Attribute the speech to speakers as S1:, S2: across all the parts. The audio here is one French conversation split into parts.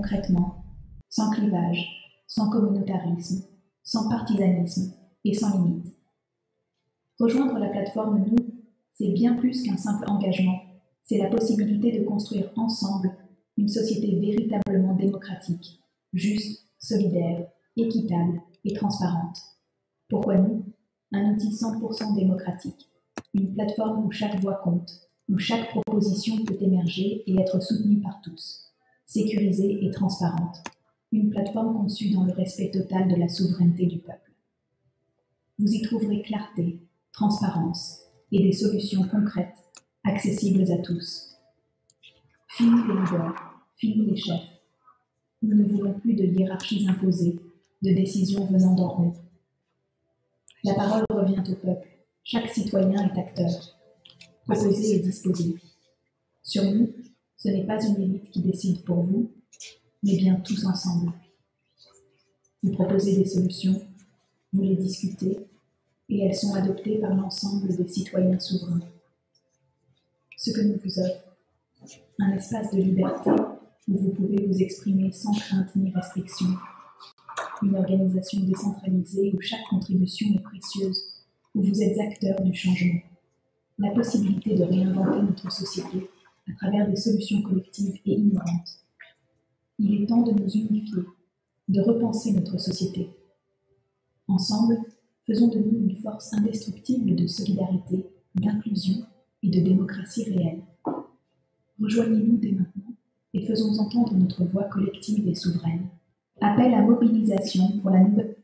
S1: concrètement, sans clivage, sans communautarisme, sans partisanisme et sans limite. Rejoindre la plateforme Nous, c'est bien plus qu'un simple engagement, c'est la possibilité de construire ensemble une société véritablement démocratique, juste, solidaire, équitable et transparente. Pourquoi nous? Un outil 100% démocratique, une plateforme où chaque voix compte, où chaque proposition peut émerger et être soutenue par tous, sécurisée et transparente, une plateforme conçue dans le respect total de la souveraineté du peuple. Vous y trouverez clarté, transparence et des solutions concrètes, accessibles à tous. Fini les leaders, fini les chefs. Nous ne voulons plus de hiérarchies imposées, de décisions venant d'en haut. La parole revient au peuple. Chaque citoyen est acteur. Proposer et disposer. Sur nous, ce n'est pas une élite qui décide pour vous, mais bien tous ensemble. Vous proposez des solutions, vous les discutez, et elles sont adoptées par l'ensemble des citoyens souverains. Ce que nous vous offrons, un espace de liberté où vous pouvez vous exprimer sans crainte ni restriction, une organisation décentralisée où chaque contribution est précieuse, où vous êtes acteur du changement, la possibilité de réinventer notre société à travers des solutions collectives et innovantes. Il est temps de nous unifier, de repenser notre société. Ensemble, faisons de nous une force indestructible de solidarité, d'inclusion et de démocratie réelle. Rejoignez-nous dès maintenant et faisons entendre notre voix collective et souveraine. Appel à mobilisation pour la nouvelle...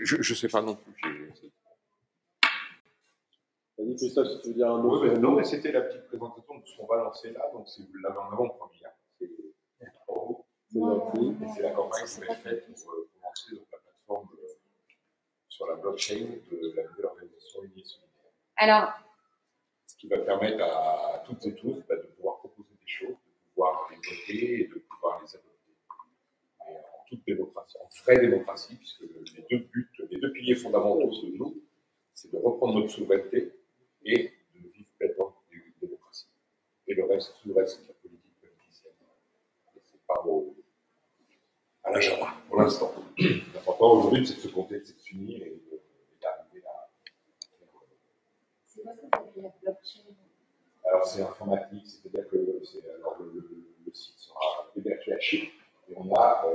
S2: Je ne sais pas non plus.
S3: Vas-y, Christophe, si tu veux dire un mot.
S2: Non, mais c'était la petite présentation de ce qu'on va lancer là. Donc, si vous l'avez en avant-première, c'est la campagne qui va être faite pour lancer donc, la plateforme sur la blockchain de la nouvelle organisation Unie et Solidaire.
S4: Alors,
S2: ce qui va permettre à toutes et tous de pouvoir proposer des choses, de pouvoir les voter et de pouvoir les adopter. Et en toute démocratie, en vraie démocratie, puisque les deux piliers fondamentaux de nous, c'est de reprendre notre souveraineté et de vivre pleinement une démocratie. Et le reste, c'est de la politique politicienne. Et c'est pas à la Java, pour l'instant. L'important aujourd'hui, c'est de se compter, c'est de s'unir et d'arriver à.
S4: c'est quoi ça s'appelle la blockchain?
S2: Alors, c'est informatique, c'est-à-dire que le site sera hébergé à Chypre, et on a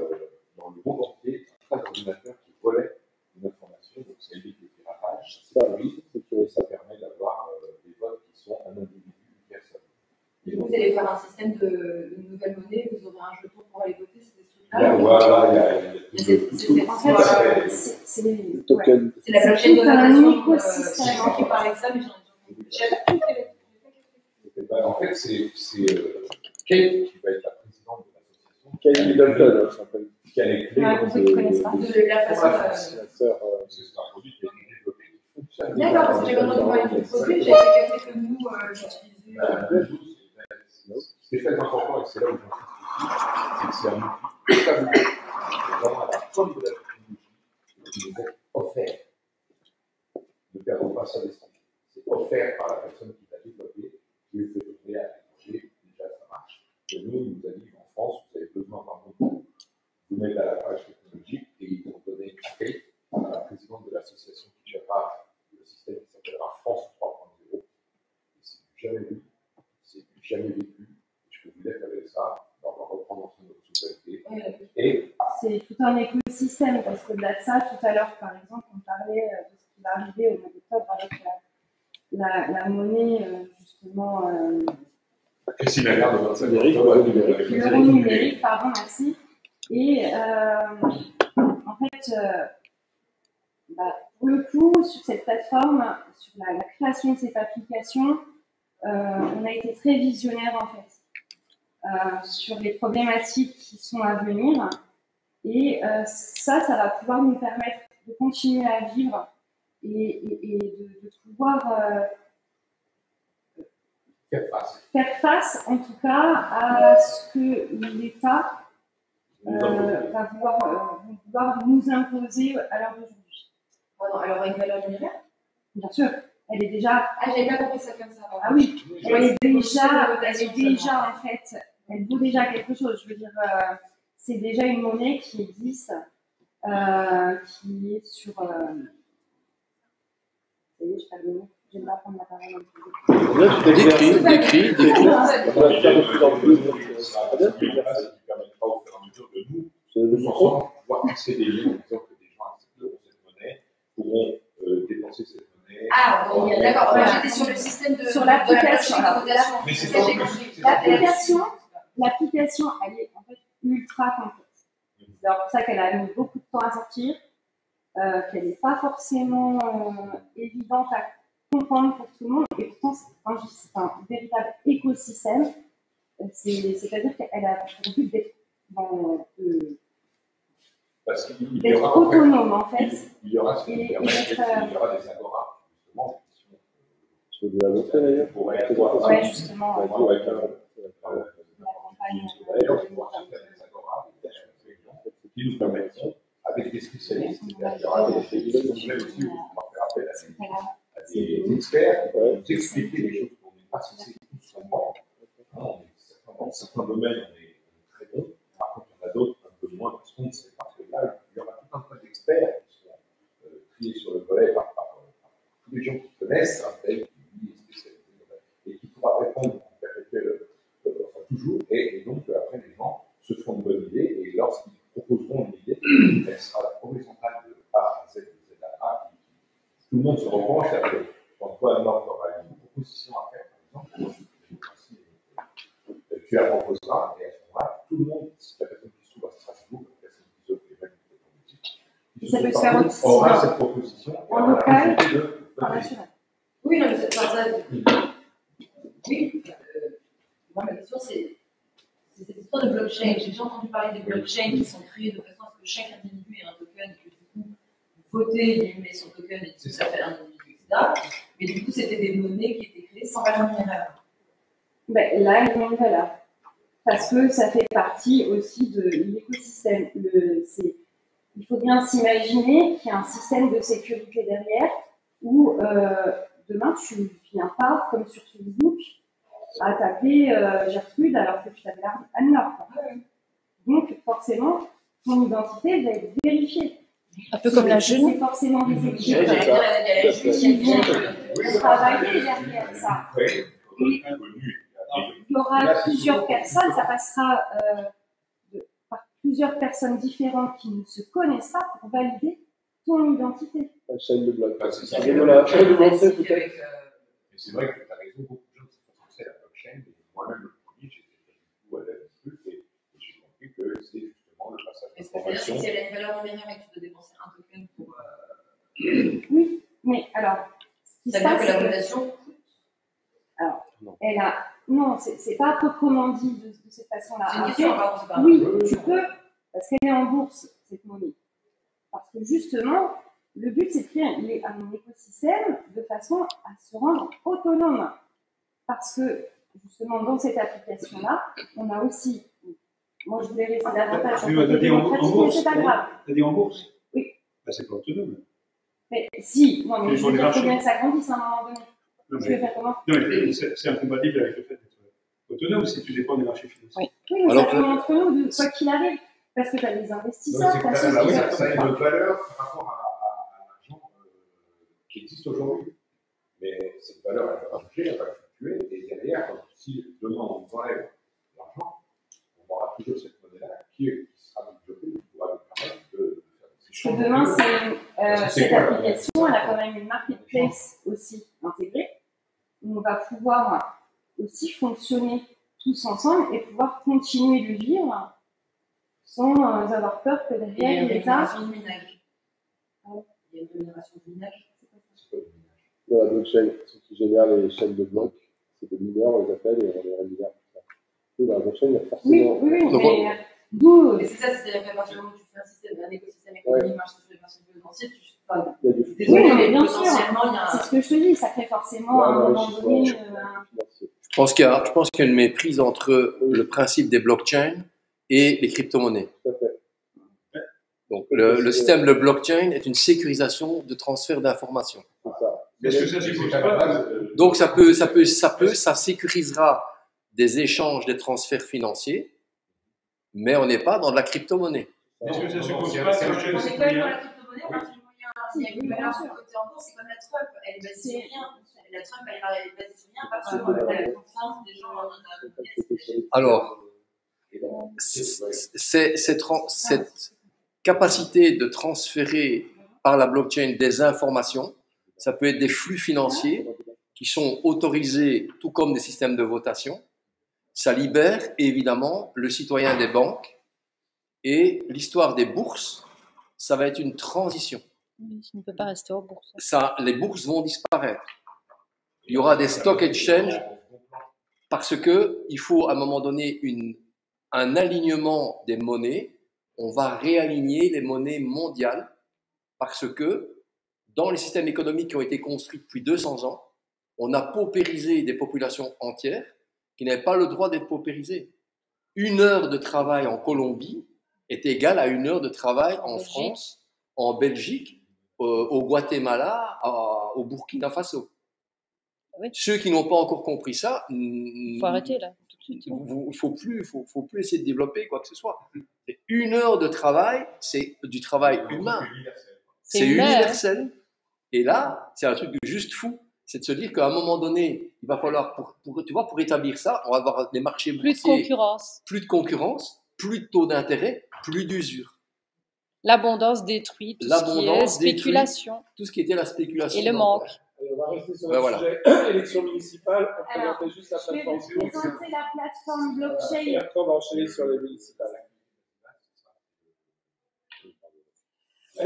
S2: dans le monde entier 13 ordinateurs qui relaient une information, donc ça évite le piratage, ça permet d'avoir des votes qui sont un individu, une personne.
S4: Et vous allez faire un système de nouvelle monnaie, vous aurez un jeton pour aller voter, c'est des trucs-là.
S2: Voilà,
S4: c'est les tokens. C'est la blockchain de notation manqué par l'examen,
S2: en fait, c'est Kate qui va être la présidente de l'association.
S3: Kate Middleton, ça s'appelle.
S2: Qui a les clés
S4: de la façon.
S2: C'est un produit qui a été développé.
S4: D'accord, parce que j'ai vraiment parlé du produit, j'ai été que nous, j'utilisais.
S2: Ce qui est très important, et c'est là où j'insiste, c'est que c'est un outil très vraiment à la pomme de la technologie qui nous est offert. Ne perdons pas ça d'esprit. C'est offert par la personne qui l'a développé, qui le fait offrir à l'étranger, déjà ça marche. Et nous, il nous a dit en France, vous avez besoin par contre de vous mettre à la page technologique et ils vont donner accès à la présidente de l'association qui gérera le système qui s'appellera France 3.0. C'est du jamais vu, c'est du jamais vécu. Je peux vous dire qu'avec ça, on va reprendre ensemble notre souveraineté. Et
S5: c'est tout un écosystème, parce qu'au-delà de ça, tout à l'heure, par exemple, on parlait de ce qui va arriver au mois d'octobre avec la monnaie, justement.
S2: Christine Lagarde,
S5: l'euro numérique, pardon, merci. Et en fait, pour le coup, sur cette plateforme, sur la création de cette application, on a été très visionnaire en fait sur les problématiques qui sont à venir. Et ça va pouvoir nous permettre de continuer à vivre et de pouvoir faire face, en tout cas, à ce que l'État va vouloir nous imposer à l'heure d'aujourd'hui.
S4: Alors, elle aura une valeur numérique?
S5: Bien sûr. elle est déjà.
S4: Ah, j'avais pas compris ça comme ça.
S5: Ah oui, elle est déjà,
S4: en
S5: en fait, elle vaut déjà quelque chose. Je veux dire, c'est déjà une monnaie qui existe, qui est sur. Ça y est, je t'avais dit, je vais pas prendre la parole.
S3: Là, tu
S6: Décrit.
S3: On va faire de plus en plus.
S2: Ça permettra au fur et à mesure de nous, tous ensemble, pouvoir fixer des liens en disant que des gens accepteront cette monnaie, pourront dépenser cette monnaie.
S4: Ah, bon, d'accord. Ouais, j'étais sur le système de.
S5: Sur l'application.
S2: Mais c'est ça,
S5: L'application, elle est en fait ultra complexe. C'est alors pour ça qu'elle a mis beaucoup de temps à sortir, qu'elle n'est pas forcément évidente à comprendre pour tout le monde. Et pourtant, quand je dis c'est un véritable écosystème, c'est-à-dire qu'elle a pour but d'être autonome en fait.
S2: Il y aura ce qui permet, il y aura des agoras, justement, qui sont.
S3: Je veux la montrer d'ailleurs.
S5: Ouais, justement.
S2: D'ailleurs, on pourra faire des agoras, qui nous permettront, avec des spécialistes, il y aura des spécialistes qui aussi, on va faire appel à des experts qui vont nous expliquer les choses pour ne pas se laisser tous seulement. Dans certains domaines, on est très bon. Par contre, il y en a d'autres un peu moins, parce qu'on ne sait pas que là, il y aura tout un tas d'experts qui sont triés sur le volet par tous les gens qui connaissent un tel qui lui est spécialisé et qui pourra répondre en perpétuel, enfin toujours. Et donc, après, les gens se font une bonne idée et lorsqu'ils proposeront une idée, elle sera horizontale de A à Z, de Z à A. Tout le monde se repenche à que quand toi, Nord, aura une proposition à faire, par exemple, tu la proposeras et à ce moment-là, tout le monde, si la personne qui se trouve à Strasbourg, la personne qui se trouve à Québec,
S5: ça peut se faire aussi
S2: aura cette proposition
S5: en local,
S2: en
S5: national.
S4: Oui, non, mais c'est pas ça. Oui, moi, ma question, c'est cette histoire de blockchain. J'ai déjà entendu parler des blockchains qui sont créés de façon à ce que chaque individu ait un token, que du coup, voter, il met son token et tout ça fait un individu, etc. Mais du coup, c'était des données qui étaient créées sans valeur minérale.
S5: Ben, là, elles ont une valeur. Parce que ça fait partie aussi de l'écosystème. Il faut bien s'imaginer qu'il y a un système de sécurité derrière où demain, tu ne viens pas, comme sur Facebook, à taper Gertrude alors que tu t'appelles Anne-Laure. Donc, forcément, ton identité va être vérifiée.
S6: Un peu comme la jeune.
S5: C'est forcément des équipes qui vont travailler derrière ça. Et il y aura plusieurs personnes, ça passera par plusieurs personnes différentes qui ne se connaissent pas pour valider ton identité.
S3: La chaîne de bloc.
S2: C'est ça.
S3: Voilà, je vais vous montrer peut-être.
S2: C'est vrai que tu as raison, beaucoup de gens se sont pensés à la blockchain, et moi-même le premier, j'étais du coup à la truc et j'ai compris que c'est justement le passage
S4: Est-ce que c'est-à-dire que si elle a une valeur numérique et que tu dois dépenser un token pour.
S5: Oui, mais alors.
S4: Ça veut dire que la votation.
S5: Alors, elle a. Non, c'est pas proprement dit de cette façon-là.
S4: C'est une question, pardon, c'est pas.
S5: Oui, tu peux, parce qu'elle est en bourse, cette monnaie. Parce que justement, le but, c'est de créer un écosystème de façon à se rendre autonome. Parce que, justement, dans cette application-là, on a aussi. Moi, je voulais rester davantage sur le démocratique, mais c'est pas grave.
S7: T'as dit en bourse?
S5: Oui.
S7: Bah, c'est pas autonome.
S5: Mais si, non, mais
S7: Mais
S5: je
S7: pour
S5: veux
S7: les
S5: dire, il faut
S7: marchés.
S5: bien que ça grandisse à un moment donné.
S7: Non,
S5: Tu veux faire comment?
S7: non, mais c'est incompatible avec le fait d'être autonome si tu dépends des marchés financiers.
S5: Oui, mais
S6: Alors,
S5: ça tourne entre nous, de quoi qu'il arrive. Parce que tu as des investisseurs, tu as ceux qui
S2: ça a une valeur par rapport à l'argent qui existe aujourd'hui. Mais cette valeur, elle va bouger, elle va fluctuer, et derrière, si demain on enlève l'argent, on aura toujours cette monnaie-là qui sera développée, qui pourra nous permettre de faire des
S5: Parce que demain, cette application, elle a quand même une marketplace aussi intégrée. On va pouvoir aussi fonctionner tous ensemble et pouvoir continuer de vivre sans avoir peur que derrière l'État.
S4: Il y a une rémunération de minage.
S3: Dans la blockchain, ceux qui génèrent les chaînes de blocs, c'est des mineurs, on les appelle et on les rémunère. Oui, dans la blockchain, il y a forcément.
S5: Oui, mais d'où.
S4: Mais c'est ça, c'est-à-dire qu'à partir du moment où tu fais un système, un écosystème économique marché sur les marchés financiers, tu. Enfin,
S3: Il y a du
S4: désolé,
S5: Oui, mais
S4: mais
S5: bien sûr.
S4: potentiellement, il y a
S5: C'est
S4: un.
S5: ce que je te dis, ça crée forcément à un moment donné.
S6: Je pense qu'il y a une méprise entre le principe des blockchains et les crypto-monnaies.
S3: Tout à fait.
S6: Donc, le système de blockchain est une sécurisation de transfert d'informations.
S3: C'est ça.
S7: Est-ce que ça suppose pas
S6: Donc ça sécurisera des échanges, des transferts financiers, mais on n'est pas dans de la crypto-monnaie.
S7: Est-ce que ça suppose
S2: c'est-
S7: pas
S2: c'est-
S7: que
S4: On est
S7: chez
S4: quand même dans
S7: citoyen,
S4: la crypto-monnaie, à partir du moment où il y a une valeur côté en bourse, c'est comme la Trump, elle est basée sur rien. La Trump, elle est basée sur rien, pas sur la confiance des gens dans la monnaie.
S6: Alors, cette capacité de transférer par la blockchain des informations, ça peut être des flux financiers qui sont autorisés, tout comme des systèmes de votation. Ça libère évidemment le citoyen des banques, et l'histoire des bourses, ça va être une transition.
S8: Il ne peut pas rester aux bourses.
S6: Les bourses vont disparaître. Il y aura des stock exchange parce que il faut à un moment donné un alignement des monnaies. On va réaligner les monnaies mondiales parce que dans les systèmes économiques qui ont été construits depuis 200 ans, on a paupérisé des populations entières qui n'avaient pas le droit d'être paupérisées. 1 heure de travail en Colombie est égale à 1 heure de travail en France, en Belgique, au Guatemala, au Burkina Faso.
S8: Oui.
S6: Ceux qui n'ont pas encore compris ça,
S8: Il faut arrêter là, tout de suite.
S6: il ne faut plus essayer de développer quoi que ce soit. 1 heure de travail, c'est du travail humain. C'est universel. Et là, c'est un truc de juste fou. C'est de se dire qu'à un moment donné, il va falloir, pour établir ça, on va avoir des marchés
S8: Plus de
S6: boursiers,
S8: concurrence.
S6: plus de taux d'intérêt, plus d'usure.
S8: L'abondance détruit tout ce qui est spéculation.
S6: Tout ce qui était la spéculation.
S8: Et le manque.
S3: Et on va rester sur
S6: Ouais,
S3: le
S6: voilà.
S3: sujet élection municipale. On présentait juste la
S5: Je vais
S3: plateforme
S5: vous présenter la plateforme blockchain.
S3: et après on va enchaîner sur les municipales.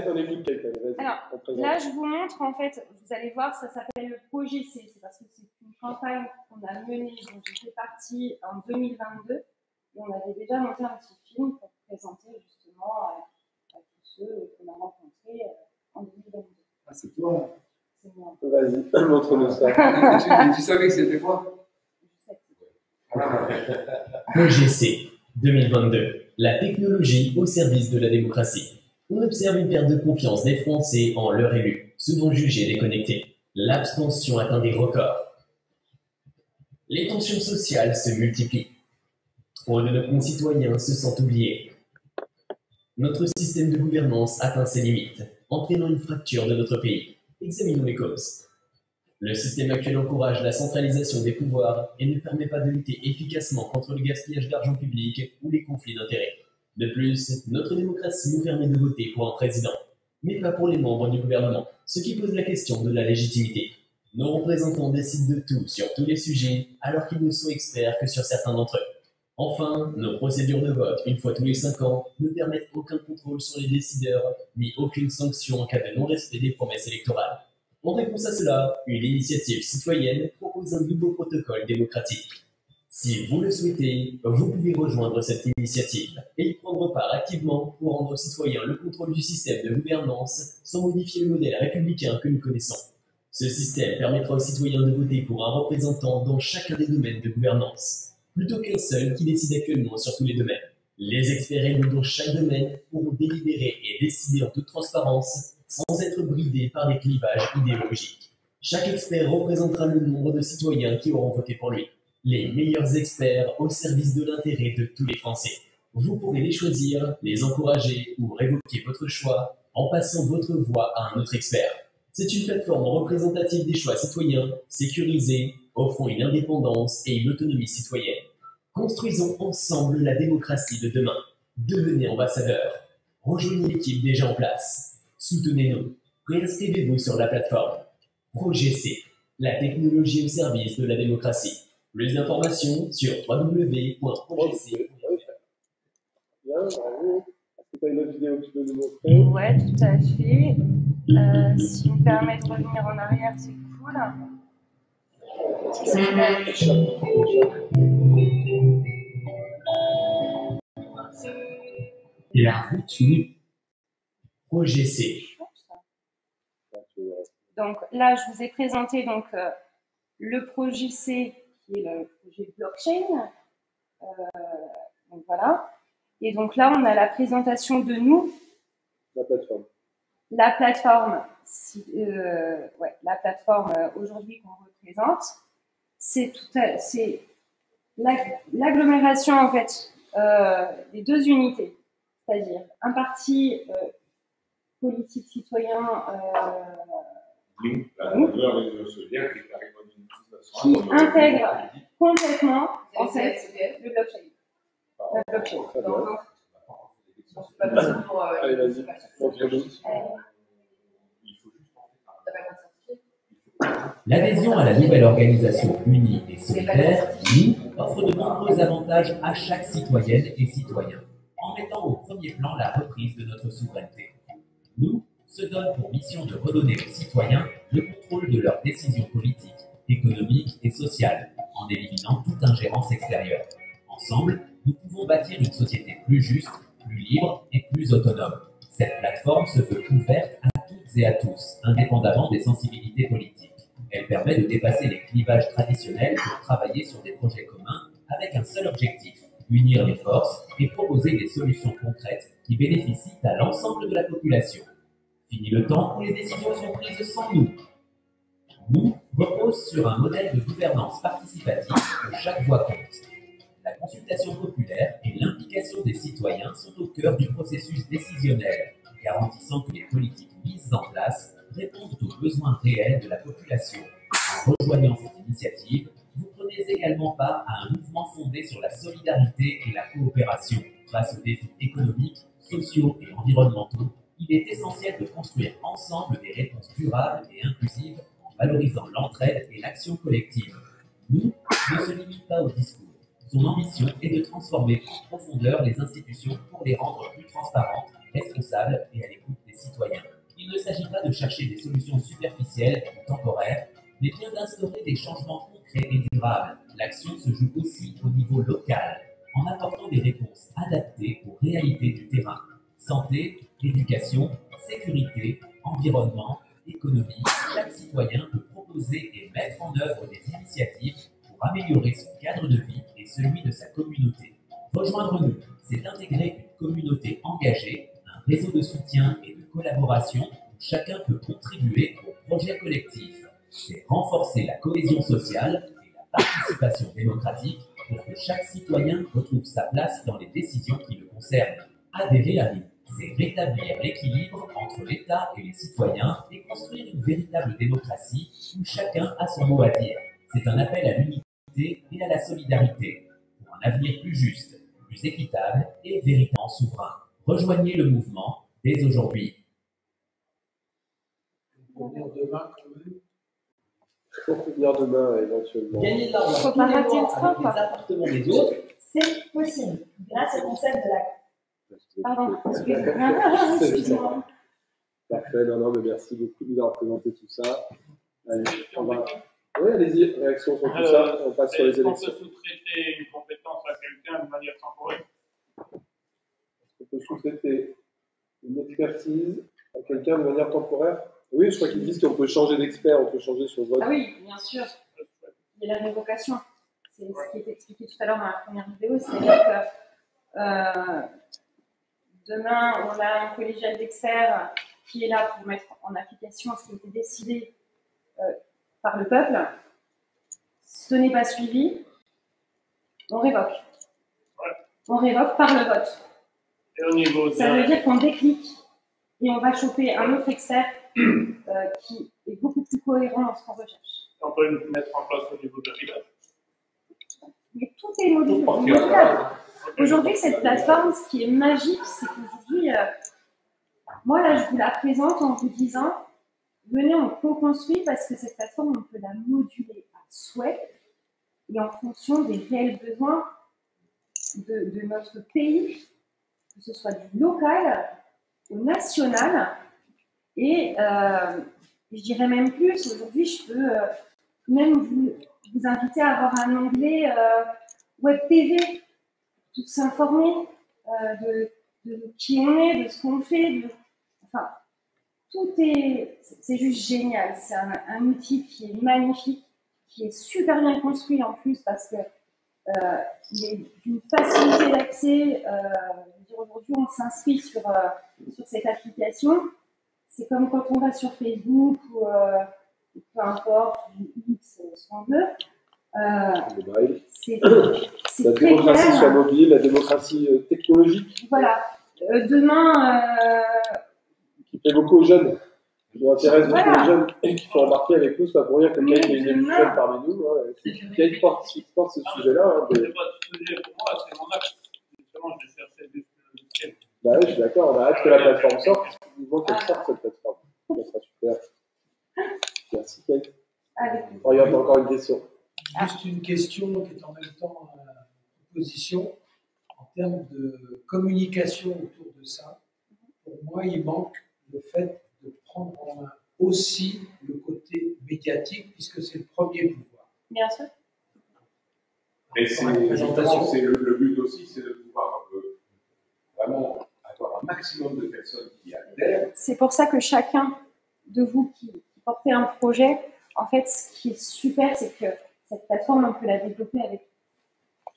S3: Donnez-vous quelqu'un.
S5: Alors, là, je vous montre, en fait, vous allez voir, ça s'appelle le projet C. C'est parce que c'est une campagne qu'on a menée, donc j'étais partie en 2022, et on avait déjà monté un petit film pour présenter justement à tous ceux qu'on a rencontrés en 2022.
S2: Ah, c'est toi.
S5: C'est moi.
S3: Vas-y, montre-nous ça.
S2: Tu savais que c'était quoi?
S9: Projet C 2022. La technologie au service de la démocratie. On observe une perte de confiance des Français en leurs élus, souvent jugés déconnectés. L'abstention atteint des records. Les tensions sociales se multiplient. Trop de nos concitoyens se sentent oubliés. Notre système de gouvernance atteint ses limites, entraînant une fracture de notre pays. Examinons les causes. Le système actuel encourage la centralisation des pouvoirs et ne permet pas de lutter efficacement contre le gaspillage d'argent public ou les conflits d'intérêts. De plus, notre démocratie nous permet de voter pour un président, mais pas pour les membres du gouvernement, ce qui pose la question de la légitimité. Nos représentants décident de tout sur tous les sujets, alors qu'ils ne sont experts que sur certains d'entre eux. Enfin, nos procédures de vote, une fois tous les 5 ans, ne permettent aucun contrôle sur les décideurs, ni aucune sanction en cas de non-respect des promesses électorales. En réponse à cela, une initiative citoyenne propose un nouveau protocole démocratique. Si vous le souhaitez, vous pouvez rejoindre cette initiative et y prendre part activement pour rendre aux citoyens le contrôle du système de gouvernance sans modifier le modèle républicain que nous connaissons. Ce système permettra aux citoyens de voter pour un représentant dans chacun des domaines de gouvernance, plutôt qu'un seul qui décide actuellement sur tous les domaines. Les experts élus dans chaque domaine pourront délibérer et décider en toute transparence, sans être bridés par des clivages idéologiques. Chaque expert représentera le nombre de citoyens qui auront voté pour lui. Les meilleurs experts au service de l'intérêt de tous les Français. Vous pourrez les choisir, les encourager ou révoquer votre choix en passant votre voix à un autre expert. C'est une plateforme représentative des choix citoyens, sécurisée, offrant une indépendance et une autonomie citoyenne. Construisons ensemble la démocratie de demain. Devenez ambassadeurs. Rejoignez l'équipe déjà en place. Soutenez-nous. Réinscrivez-vous sur la plateforme. Projet C, la technologie au service de la démocratie. Plus d'informations sur www.projetc.
S3: Bien, bravo. Est-ce que tu as une autre vidéo que tu peux nous montrer?
S5: Ouais, tout à fait. Si on me permet de revenir en arrière, c'est cool.
S9: La route nue. Projet C.
S5: Donc là, je vous ai présenté donc, le projet C, qui est le projet blockchain. Donc voilà. Et donc là, on a la présentation de nous.
S3: La plateforme.
S5: la plateforme, aujourd'hui qu'on représente, c'est l'agglomération en fait des deux unités, c'est-à-dire un parti politique citoyen qui intègre complètement en fait le blockchain. La blockchain.
S3: Allez, vas-y.
S9: L'adhésion à la nouvelle organisation unie et solidaire, nous, offre de nombreux avantages à chaque citoyenne et citoyen, en mettant au premier plan la reprise de notre souveraineté. Nous se donne pour mission de redonner aux citoyens le contrôle de leurs décisions politiques, économiques et sociales, en éliminant toute ingérence extérieure. Ensemble, nous pouvons bâtir une société plus juste, plus libre et plus autonome. Cette plateforme se veut ouverte à toutes et à tous, indépendamment des sensibilités politiques. Elle permet de dépasser les clivages traditionnels pour travailler sur des projets communs avec un seul objectif, unir les forces et proposer des solutions concrètes qui bénéficient à l'ensemble de la population. Fini le temps où les décisions sont prises sans nous. Nous repose sur un modèle de gouvernance participative où chaque voix compte. La consultation populaire et l'implication des citoyens sont au cœur du processus décisionnel, garantissant que les politiques mises en place répondent aux besoins réels de la population. En rejoignant cette initiative, vous prenez également part à un mouvement fondé sur la solidarité et la coopération. Face aux défis économiques, sociaux et environnementaux, il est essentiel de construire ensemble des réponses durables et inclusives en valorisant l'entraide et l'action collective. Nous ne se limite pas au discours. Son ambition est de transformer en profondeur les institutions pour les rendre plus transparentes, responsables et à l'écoute des citoyens. Il ne s'agit pas de chercher des solutions superficielles ou temporaires, mais bien d'instaurer des changements concrets et durables. L'action se joue aussi au niveau local, en apportant des réponses adaptées aux réalités du terrain. Santé, éducation, sécurité, environnement, économie, chaque citoyen peut proposer et mettre en œuvre des initiatives pour améliorer son cadre de vie et celui de sa communauté. Rejoindre nous, c'est intégrer une communauté engagée, un réseau de soutien et de collaboration où chacun peut contribuer au projet collectif. C'est renforcer la cohésion sociale et la participation démocratique pour que chaque citoyen retrouve sa place dans les décisions qui le concernent. Adhérer à nous, c'est rétablir l'équilibre entre l'État et les citoyens et construire une véritable démocratie où chacun a son mot à dire. C'est un appel à l'unité et à la solidarité pour un avenir plus juste, plus équitable et véritablement souverain. Rejoignez le mouvement dès aujourd'hui.
S3: Pour venir demain, éventuellement.
S9: Gagner de l'argent
S5: Faut pas rater le train,
S9: avec les appartements des autres,
S1: C'est possible, grâce au concept de la...
S5: Pardon, excusez-moi.
S3: Parfait, non, mais merci beaucoup de nous avoir présenté tout ça. Allez, on va... Oui, allez-y, réaction sur tout ça, on passe sur les élections.
S7: Est-ce qu'on peut sous-traiter une compétence à quelqu'un de manière temporaire?
S3: On peut sous-traiter une expertise à quelqu'un de manière temporaire? Oui, je crois qu'ils disent qu'on peut changer d'expert, on peut changer son vote.
S5: Ah oui, bien sûr. Il y a la révocation. C'est ce qui était expliqué tout à l'heure dans la première vidéo, c'est-à-dire que demain, on a un collégial d'experts qui est là pour mettre en application ce qui a été décidé par le peuple. Ce n'est pas suivi, on révoque. On révoque par le vote.
S7: Et au niveau de...
S5: Ça veut dire qu'on déclique et on va choper un autre expert qui est beaucoup plus cohérent dans ce qu'on recherche.
S7: On peut le mettre en place au niveau de la village.
S5: Mais tout est modulable. Aujourd'hui, cette plateforme, ce qui est magique, c'est qu'aujourd'hui, moi là, je vous la présente en vous disant, venez, on co-construit parce que cette plateforme, on peut la moduler à souhait et en fonction des réels besoins de notre pays, que ce soit du local au national. Et je dirais même plus, aujourd'hui, je peux même vous inviter à avoir un onglet Web TV, tout s'informer de qui on est, de ce qu'on fait. Enfin, tout c'est juste génial. C'est un outil qui est magnifique, qui est super bien construit en plus parce que il est d'une facilité d'accès. Aujourd'hui, on s'inscrit sur cette application. c'est comme quand on va sur Facebook ou peu importe, X, ce qu'on veut. C'est
S3: la
S5: très
S3: démocratie
S5: clair.
S3: sur mobile, la démocratie technologique.
S5: Voilà. Demain.
S3: Qui plaît beaucoup aux jeunes. Qui intéresse beaucoup aux jeunes et qui sont embarqués avec nous. C'est pas pour rien que quelqu'un qui est une jeune parmi nous, hein, qui porte ce sujet-là. Hein,
S7: C'est pas ce sujet pour moi, c'est mon axe. Justement, je cherchais juste le logiciel.
S3: Bah oui, je suis d'accord, on a hâte que la plateforme sorte. Il faut qu'elle sorte, cette plateforme. Ça sera super. Merci, Kate. Oriente, encore une question.
S10: Juste une question qui est en même temps une proposition en termes de communication autour de ça. Pour moi, il manque le fait de prendre en main aussi le côté médiatique, puisque c'est le premier pouvoir.
S5: Bien sûr.
S2: Et c'est le but aussi, c'est de pouvoir vraiment avoir un maximum de personnes qui adhèrent.
S5: C'est pour ça que chacun de vous qui portez un projet, en fait, ce qui est super, c'est que cette plateforme, on peut la développer avec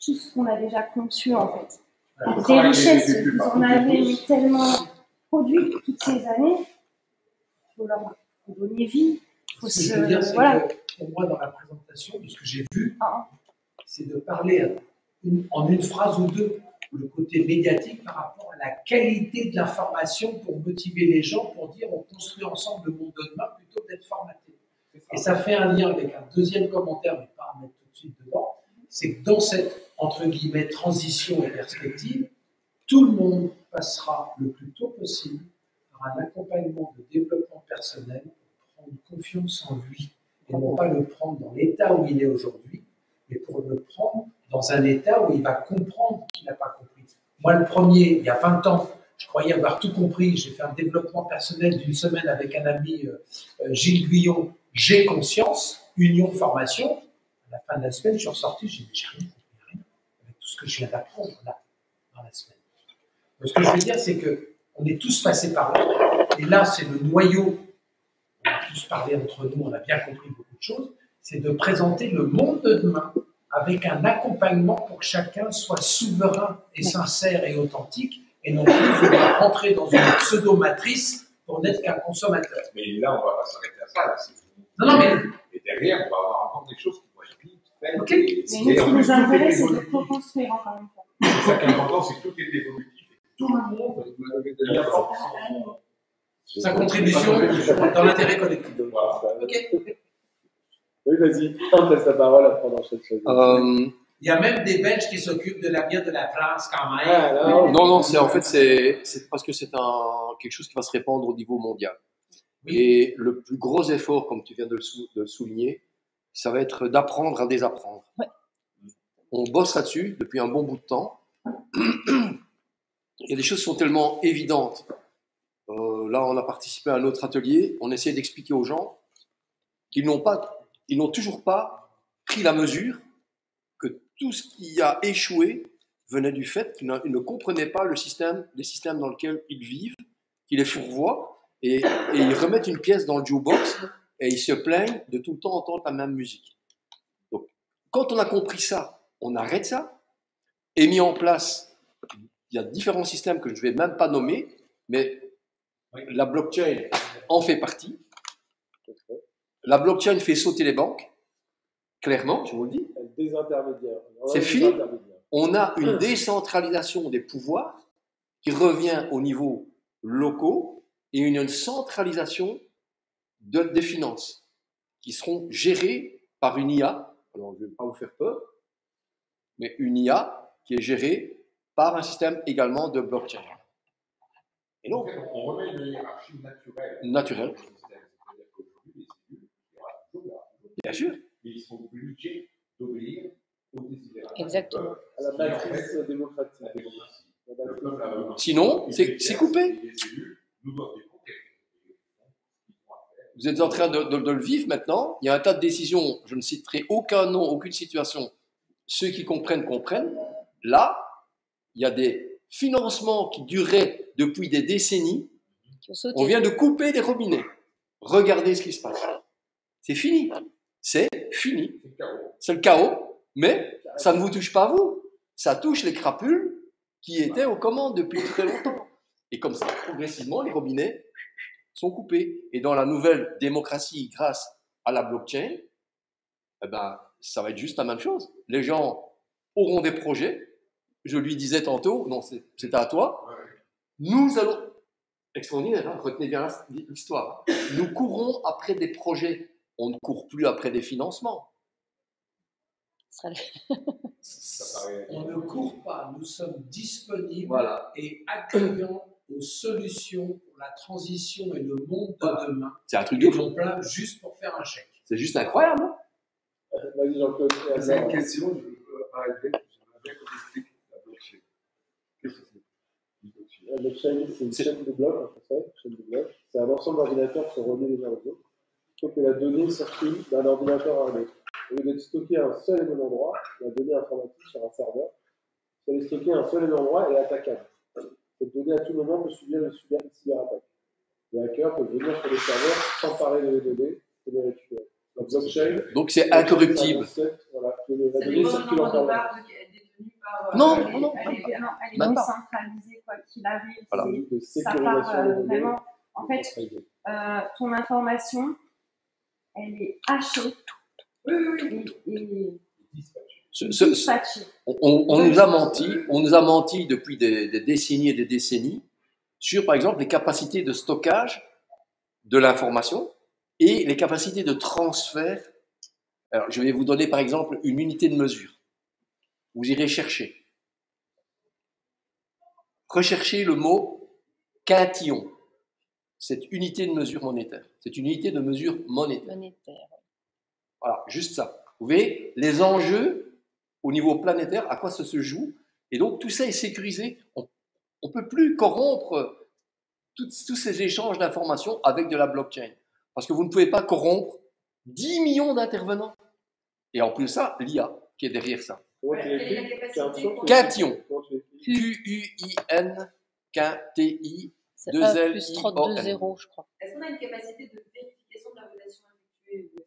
S5: tout ce qu'on a déjà conçu, en fait. Des richesses, vous en avez tellement produit toutes ces années, il faut leur donner vie.
S10: Ce que je veux dire, c'est que pour moi, dans la présentation, de ce que j'ai vu, c'est de parler en une phrase ou deux, le côté médiatique par rapport à la qualité de l'information pour motiver les gens, pour dire on construit ensemble le monde de demain plutôt que d'être formaté. Et ça fait un lien avec un deuxième commentaire, mais pas à mettre tout de suite dedans, c'est que dans cette, entre guillemets, transition et perspective, tout le monde passera le plus tôt possible par un accompagnement de développement personnel pour prendre confiance en lui et non pas le prendre dans l'état où il est aujourd'hui, mais pour le prendre dans un état où il va comprendre qu'il n'a pas compris. Moi, le premier, il y a 20 ans, je croyais avoir tout compris. J'ai fait un développement personnel d'une semaine avec un ami, Gilles Guillon. J'ai conscience, union formation. À la fin de la semaine, je suis ressorti, j'ai dit, j'ai rien compris, rien, avec tout ce que je viens d'apprendre là, dans la semaine. Donc, ce que je veux dire, c'est qu'on est tous passés par là. Et là, c'est le noyau. On a tous parlé entre nous, on a bien compris beaucoup de choses. C'est de présenter le monde de demain avec un accompagnement pour que chacun soit souverain et sincère et authentique et non plus vouloir rentrer dans une pseudo-matrice pour n'être qu'un consommateur.
S2: Mais là, on ne va pas s'arrêter à ça. Là.
S10: Non, mais...
S2: Et derrière, on va avoir encore des choses qui vont être vite faites.
S5: Okay. Mais nous, ce qui nous intéresse, c'est de co-construire encore une fois.
S2: C'est ça qui est important, c'est que tout est évolutif. Tout le monde apporte
S10: sa contribution dans l'intérêt collectif.
S2: Voilà.
S10: Ok.
S3: Oui, vas-y, on te laisse la parole après on enchaîne sur
S10: il y a même des Belges qui s'occupent de l'avenir de la France quand même.
S6: Non, c'est parce que c'est quelque chose qui va se répandre au niveau mondial. Oui. Et le plus gros effort, comme tu viens de le souligner, ça va être d'apprendre à désapprendre. Ouais. On bosse là-dessus depuis un bon bout de temps. Et les choses sont tellement évidentes. Là, on a participé à un autre atelier. On essaie d'expliquer aux gens qu'ils n'ont toujours pas pris la mesure que tout ce qui a échoué venait du fait qu'ils ne comprenaient pas les systèmes dans lesquels ils vivent, qu'ils les fourvoient, et ils remettent une pièce dans le jukebox et ils se plaignent de tout le temps entendre la même musique. Donc, quand on a compris ça, on arrête ça, et mis en place, il y a différents systèmes que je ne vais même pas nommer, mais la blockchain en fait partie. La blockchain fait sauter les banques, clairement, je vous le dis.
S3: Des intermédiaires.
S6: C'est fini. On a une décentralisation des pouvoirs qui revient au niveau locaux et une centralisation des finances qui seront gérées par une IA. Alors, je ne vais pas vous faire peur, mais une IA qui est gérée par un système également de blockchain. Et donc,
S2: on remet une hiérarchie naturelle.
S6: Naturelle. Bien sûr.
S2: Mais ils sont obligés d'obéir aux décideurs.
S8: Exactement.
S3: À la matrice démocratique.
S6: Sinon, c'est coupé. Vous êtes en train de le vivre maintenant. Il y a un tas de décisions. Je ne citerai aucun nom, aucune situation. Ceux qui comprennent, comprennent. Là, il y a des financements qui duraient depuis des décennies. On vient de couper des robinets. Regardez ce qui se passe. C'est fini. C'est fini. C'est le chaos, mais ça ne vous touche pas vous. Ça touche les crapules qui étaient aux commandes depuis très longtemps. Et comme ça, progressivement, les robinets sont coupés. Et dans la nouvelle démocratie, grâce à la blockchain, eh ben, ça va être juste la même chose. Les gens auront des projets. Je lui disais tantôt, non, c'était à toi. Nous allons, extraordinaire, hein, retenez bien l'histoire. Nous courons après des projets. On ne court plus après des financements.
S10: On ne court pas, nous sommes disponibles et accueillants aux solutions pour la transition et le monde de demain.
S6: C'est un truc de fou.
S10: Plein juste pour faire un chèque.
S6: C'est juste incroyable. Hein.
S3: Vas-y, Jean-Claude.
S2: C'est une question, j'aimerais bien qu'on explique la blockchain. Qu'est-ce que c'est?
S3: La blockchain, c'est une chaîne de blocs en français. C'est un ensemble d'ordinateurs qui sont reliés les uns aux autres. Il faut que la donnée circule d'un ordinateur à un autre. Au lieu d'être stocké à un seul et même endroit, la donnée informatique sur un serveur, si elle est stockée à un seul et même endroit, elle est attaquable. Cette donnée à tout moment peut subir une cyberattaque. Les hackers peuvent venir sur les serveurs, s'emparer de les données et les récupérer. La blockchain,
S6: donc c'est incorruptible.
S3: Voilà, la donnée circule en permanence.
S6: Non,
S5: elle est décentralisée, quoi qu'il arrive.
S3: Voilà.
S5: Ça part vraiment. En fait, ton information, elle est hachée.
S6: On nous a menti depuis des décennies et des décennies sur, par exemple, les capacités de stockage de l'information et les capacités de transfert. Alors, je vais vous donner, par exemple, une unité de mesure. Vous irez chercher. Recherchez le mot quintillon. Cette unité de mesure monétaire. C'est une unité de mesure monétaire. Voilà, juste ça. Vous voyez, les enjeux au niveau planétaire, à quoi ça se joue. Et donc, tout ça est sécurisé. On ne peut plus corrompre tous ces échanges d'informations avec de la blockchain. Parce que vous ne pouvez pas corrompre 10 millions d'intervenants. Et en plus de ça, l'IA qui est derrière ça. Quintillon. Q-U-I-N, K-T-I, 2L,
S8: plus 32 zéros, je crois.
S4: Est-ce qu'on a une capacité de vérification de la relation effectuée ou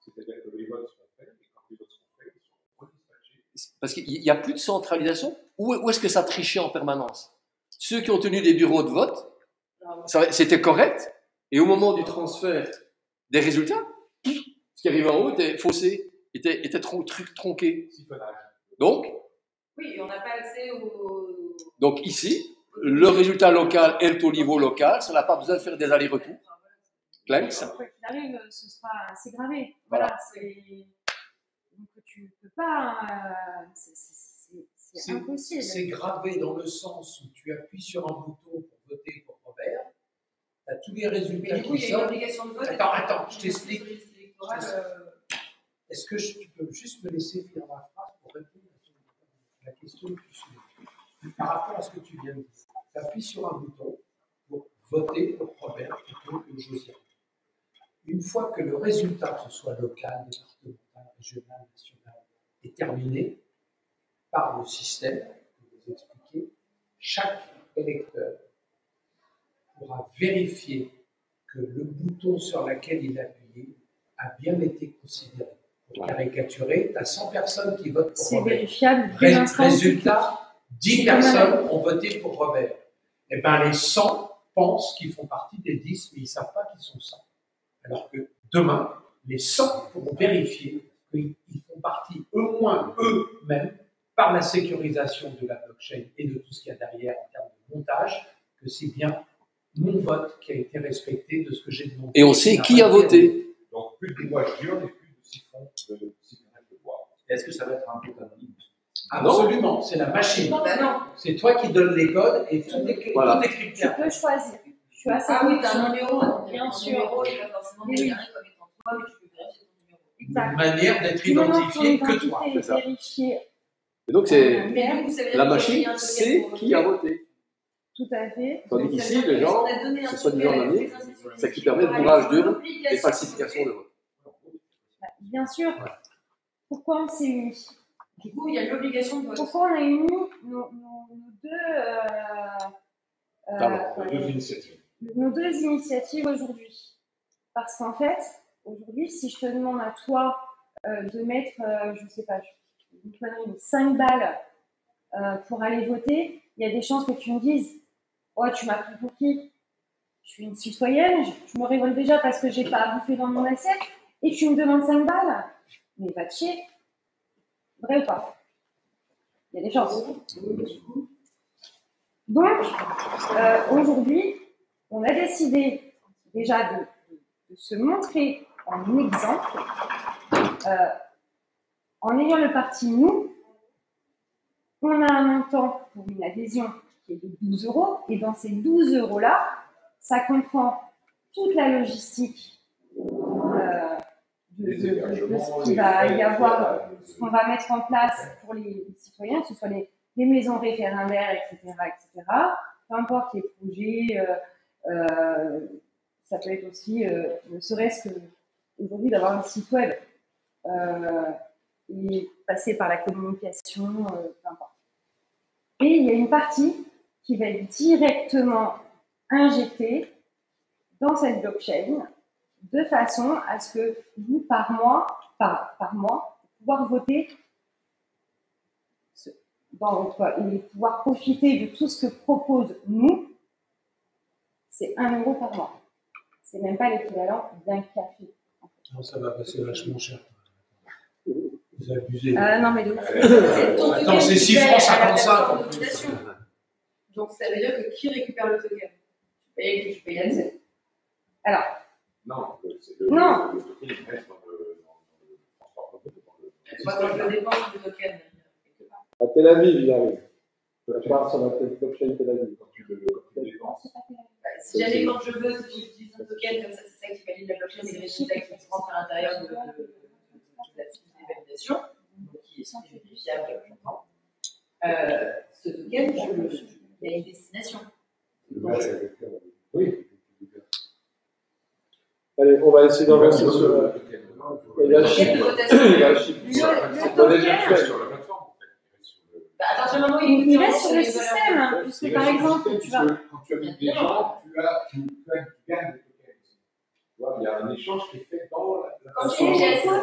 S2: c'est-à-dire que les votes sont faits, et quand les votes sont faits, ils sont redispatchés.
S6: Parce qu'il n'y a plus de centralisation. Où est-ce que ça trichait en permanence? Ceux qui ont tenu des bureaux de vote, c'était correct, et au moment du transfert des résultats, ce qui arrivait en haut était faussé, était tronqué. Donc,
S4: oui, on n'a pas accès au...
S6: Donc ici, le résultat local est au niveau local, ça n'a pas besoin de faire des allers-retours. Claire, ça.
S5: Quoi qu'il arrive, c'est gravé.
S6: Voilà.
S5: Donc tu ne peux pas. C'est impossible.
S10: C'est gravé dans le sens où tu appuies sur un bouton pour voter pour Robert, tu as tous les résultats qui sortent. Attends, je t'explique. Est-ce que tu peux juste me laisser finir ma phrase pour répondre à la question que tu soulèves? Par rapport à ce que tu viens de dire, tu appuies sur un bouton pour voter pour Robert plutôt que Josiane. Une fois que le résultat, que ce soit local, départemental, régional, national, est terminé par le système que vous expliquez, chaque électeur pourra vérifier que le bouton sur lequel il a appuyé a bien été considéré. Pour caricaturer, tu as 100 personnes qui votent pour Robert.
S5: C'est vérifiable.
S10: Résultat, 10 personnes ont voté pour Robert. Eh bien, les 100 pensent qu'ils font partie des 10, mais ils ne savent pas qu'ils sont 100. Alors que demain, les 100 pourront vérifier qu'ils font partie, au moins eux-mêmes, par la sécurisation de la blockchain et de tout ce qu'il y a derrière en termes de montage, que c'est bien mon vote qui a été respecté de ce que j'ai demandé.
S6: Et on sait qui a voté.
S2: Donc, plus de voitures et plus de siphons de cigarettes de bois. Est-ce que ça va être un peu anonyme?
S10: Absolument, c'est la machine. C'est toi qui donnes les codes et tout est crypté.
S5: Tu peux choisir. Je suis assez
S4: oui, tu as un numéro.
S5: Bien sûr.
S4: Numéro, il va forcément déclarer comme étant toi, mais tu peux vérifier ton numéro.
S10: Une manière d'être identifié que toi.
S6: C'est ça. Et donc, c'est la machine sait qui a voté.
S5: Tout à fait.
S6: Tandis qu'ici, les gens, ce soit des anonymes, c'est qui permet le bourrage d'urnes et falsification de vote.
S5: Bien sûr. Nos deux initiatives aujourd'hui. Parce qu'en fait, aujourd'hui, si je te demande à toi de mettre, je ne sais pas, 5 balles pour aller voter, il y a des chances que tu me dises Oh, tu m'as pris pour qui? Je suis une citoyenne, je me révolte déjà parce que j'ai pas à bouffer dans mon assiette et tu me demandes 5 balles. Mais va te chier. Vrai ou pas? Il y a des chances. Donc, aujourd'hui, on a décidé déjà de se montrer en exemple, en ayant le parti nous. On a un montant pour une adhésion qui est de 12 €, et dans ces 12 € ça comprend toute la logistique de ce qu'il va y avoir, ce qu'on va mettre en place pour les citoyens, que ce soit les maisons référendaires, etc., etc. Peu importe les projets, ça peut être aussi, ne serait-ce qu'aujourd'hui d'avoir un site web et passer par la communication, peu importe. Et il y a une partie qui va être directement injectée dans cette blockchain de façon à ce que vous, par mois, pouvoir voter et pouvoir profiter de tout ce que propose nous, c'est 1 € par mois. C'est même pas l'équivalent d'un café.
S10: Non, ça va passer vachement cher. Vous abusez.
S5: Non, mais de ouf.
S10: Attends, c'est 6 francs 55 en plus.
S4: Donc ça veut dire que qui récupère le token? Tu payes l'accès.
S5: Alors.
S2: Non,
S5: non.
S2: Le token il reste dans le transport.
S4: Moi, quand je dépense le token.
S3: À Tel Aviv, il arrive. Je pars sur la blockchain Tel Aviv.
S2: Quand tu le dépenses.
S4: Si jamais quand je veux, j'utilise un token, comme ça, c'est ça qui valide la blockchain, et les résultats qui se rentrent à l'intérieur de la fiche de validation, qui est vérifiable, j'entends. Ce token, il y a une destination.
S2: Oui.
S3: Allez, on va essayer d'avancer sur la chip.
S2: On a déjà fait sur la plateforme.
S4: À partir du moment où
S5: il reste sur le système, puisque par exemple, tu vas.
S2: Quand tu as mis des gens, tu gagnes des tokens. Il y a un échange qui est fait dans la
S4: Quand tu es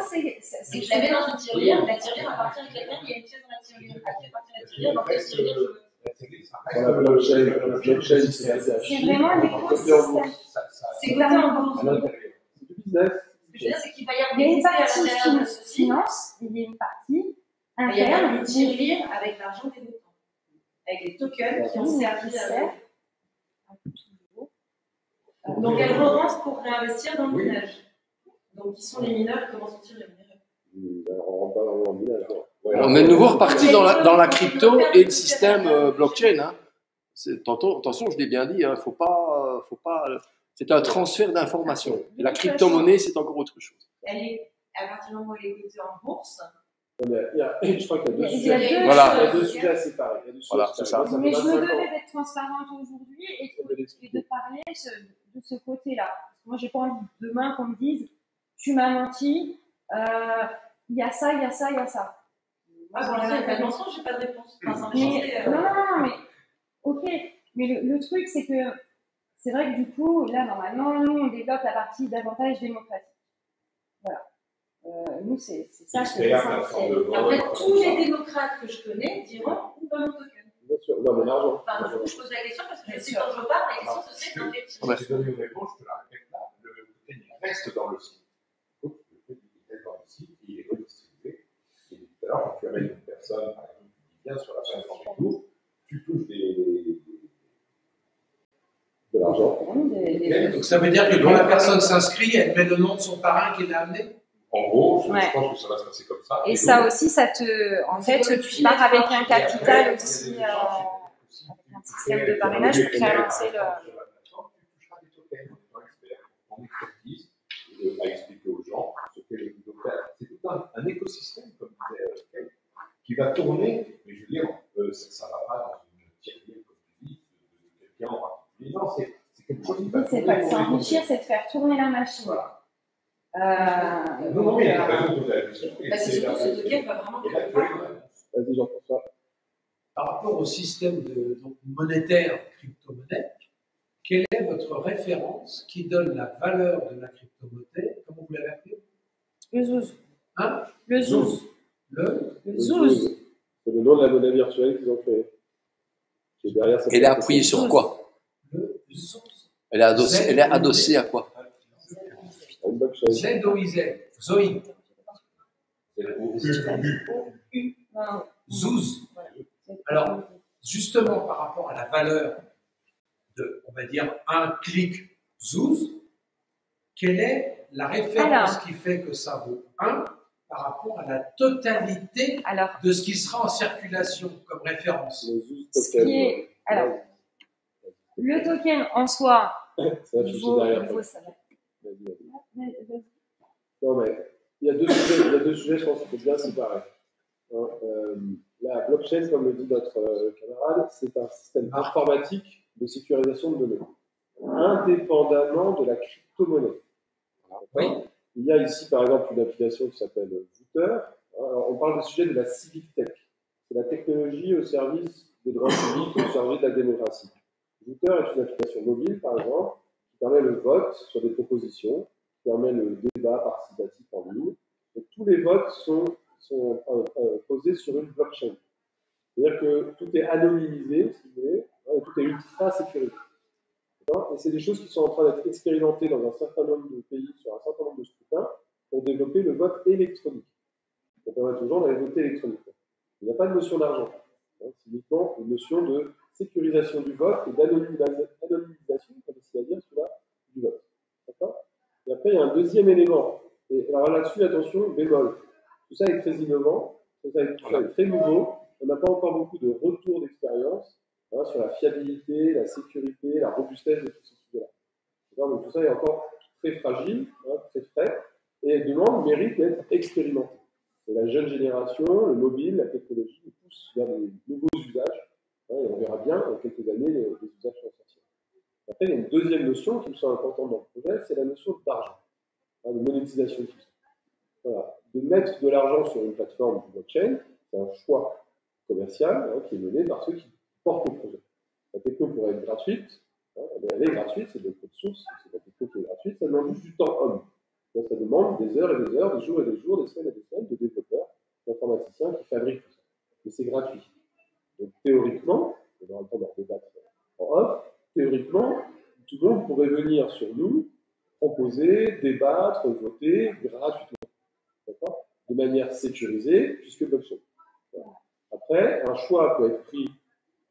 S4: c'est que je la mets dans une tirelire, la tirelire appartient à quelqu'un, il y a une pièce dans la tirelire. À qui appartient la tirelire? Dans quelle tirelire je veux?
S3: La blockchain,
S5: c'est vraiment l'écosystème.
S4: C'est quoi en bourse?
S3: C'est du business.
S4: Ce que je veux dire, c'est qu'il va y avoir
S5: une partie finance, il y a une partie
S4: interne. Il y a une tirelire avec l'argent des votants, avec les tokens qui ont servi à. Donc elles rentrent pour réinvestir dans le minage. Donc qui sont les mineurs, comment sont-ils rémunérés?
S3: On rentre pas dans le minage.
S6: On est de nouveau reparti dans la crypto et le système blockchain. Hein. Attention, je l'ai bien dit, hein, faut pas. C'est un transfert d'informations. La crypto-monnaie, c'est encore autre chose.
S4: Elle est, à partir du moment où elle est cotée en bourse.
S3: Je crois qu'il y a 2 sujets.
S5: Il y
S6: a
S3: 2 sujets à séparer.
S6: Voilà, c'est ça.
S5: Mais je me devais d'être transparente aujourd'hui et de parler de ce côté-là. Moi, j'ai pas envie demain qu'on me dise tu m'as menti, il y a ça, il y a ça, il y a ça.
S4: Moi, pour l'instant, il n'y a pas de mensonge, j'ai pas de réponse.
S5: Non, mais ok. Mais le truc, c'est que c'est vrai que du coup, là, normalement, nous, on développe la partie davantage démocratique. Voilà. Nous, c'est ça qui est essentiel.
S4: Et en fait, tous les démocrates que je connais diront où va mon token.
S3: Bien sûr, non, mais l'argent.
S4: Enfin, du coup, je pose la question parce que je sais quand je parle, la question c'est dans quel type.
S2: Je te donne une réponse, je te la répète là. Le token il reste dans le site. Donc, le token il reste dans le site et il est redistribué. Et tout à l'heure, quand tu amènes une personne, par exemple, qui vient sur la plateforme et tout, tu touches de l'argent.
S10: Donc ça veut dire que quand la personne s'inscrit, elle met le nom de son parrain qui l'a amené?
S2: En gros, je pense que ça va se passer comme ça.
S5: Et ça aussi, en fait, tu pars avec un capital aussi, avec un système de parrainage pour faire lancer le.
S2: En expertise, à expliquer aux gens ce qu'est le token. C'est tout un écosystème, comme disait Kate, qui va tourner, mais je veux dire, ça ne va pas dans une tirelire, comme tu dis, de quelqu'un en particulier. Non, c'est quelque chose qui va tourner.
S5: C'est pas de s'enrichir, c'est de faire tourner la machine.
S2: Voilà. Non, mais il y a raison de poser la question.
S4: Parce que surtout, ce token va vraiment quelque part.
S3: Vas-y, Jean-François.
S10: Par rapport au système monétaire crypto-monnaie, quelle est votre référence qui donne la valeur de la crypto-monnaie? Comment vous l'avez appelé?
S5: Le Zouz.
S10: Hein?
S5: Le Zouz.
S10: Le
S5: Zouz.
S3: C'est le nom de la monnaie virtuelle qu'ils ont créée.
S6: Et là, appuyé sur quoi? Elle est adossée à quoi?
S10: Z-O-I-Z. Zoï. Zouz. Alors, justement, par rapport à la valeur de, on va dire, un clic Zouz, quelle est la référence qui fait que ça vaut 1 par rapport à la totalité de ce qui sera en circulation comme référence?
S5: Alors, le token en soi vaut ça.
S3: Non, mais il y a deux sujets, je pense qu'il faut bien séparer. La blockchain, comme le dit notre camarade, c'est un système informatique de sécurisation de données, indépendamment de la crypto-monnaie.
S10: Oui.
S3: Il y a ici, par exemple, une application qui s'appelle Voter. Alors, on parle du sujet de la civic tech. C'est la technologie au service des droits civiques, au service de la démocratie. Voter est une application mobile, par exemple, qui permet le vote sur des propositions, qui permet le débat participatif en ligne. Et tous les votes sont posés sur une blockchain. C'est-à-dire que tout est anonymisé, si vous voulez, et tout est ultra sécurisé. Et c'est des choses qui sont en train d'être expérimentées dans un certain nombre de pays, sur un certain nombre de scrutins, pour développer le vote électronique. Ça permet aux gens d'aller voter électroniquement. Il n'y a pas de notion d'argent. C'est uniquement une notion de sécurisation du vote et d'anonymisation, comme c'est à dire, du vote. D'accord ? Et après, il y a un deuxième élément. Et alors là-dessus, attention, bémol. Tout ça est très innovant, tout ça est très nouveau. On n'a pas encore beaucoup de retours d'expérience sur la fiabilité, la sécurité, la robustesse de tous ces sujets-là. Donc tout ça est encore très fragile, très frais, et mérite d'être expérimenté. Et la jeune génération, le mobile, la technologie, nous pousse vers des nouveaux usages, et on verra bien dans quelques années les usages vont sortir. Après, il y a une deuxième notion qui me semble importante dans le projet, c'est la notion d'argent, de monétisation de tout ça. Voilà. De mettre de l'argent sur une plateforme blockchain, c'est un choix commercial qui est mené par ceux qui portent le projet. La techno pourrait être gratuite, elle est gratuite, c'est de code source, c'est la techno qui est gratuite, ça demande juste du temps homme. Donc, ça demande des heures et des heures, des jours et des jours, des semaines et des semaines de développeurs, d'informaticiens qui fabriquent tout ça. Mais c'est gratuit. Donc théoriquement, on aura le temps d'en débattre en off, théoriquement, tout le monde pourrait venir sur nous, proposer, débattre, voter gratuitement. D'accord ? De manière sécurisée, puisque blockchain. Voilà. Après, un choix peut être pris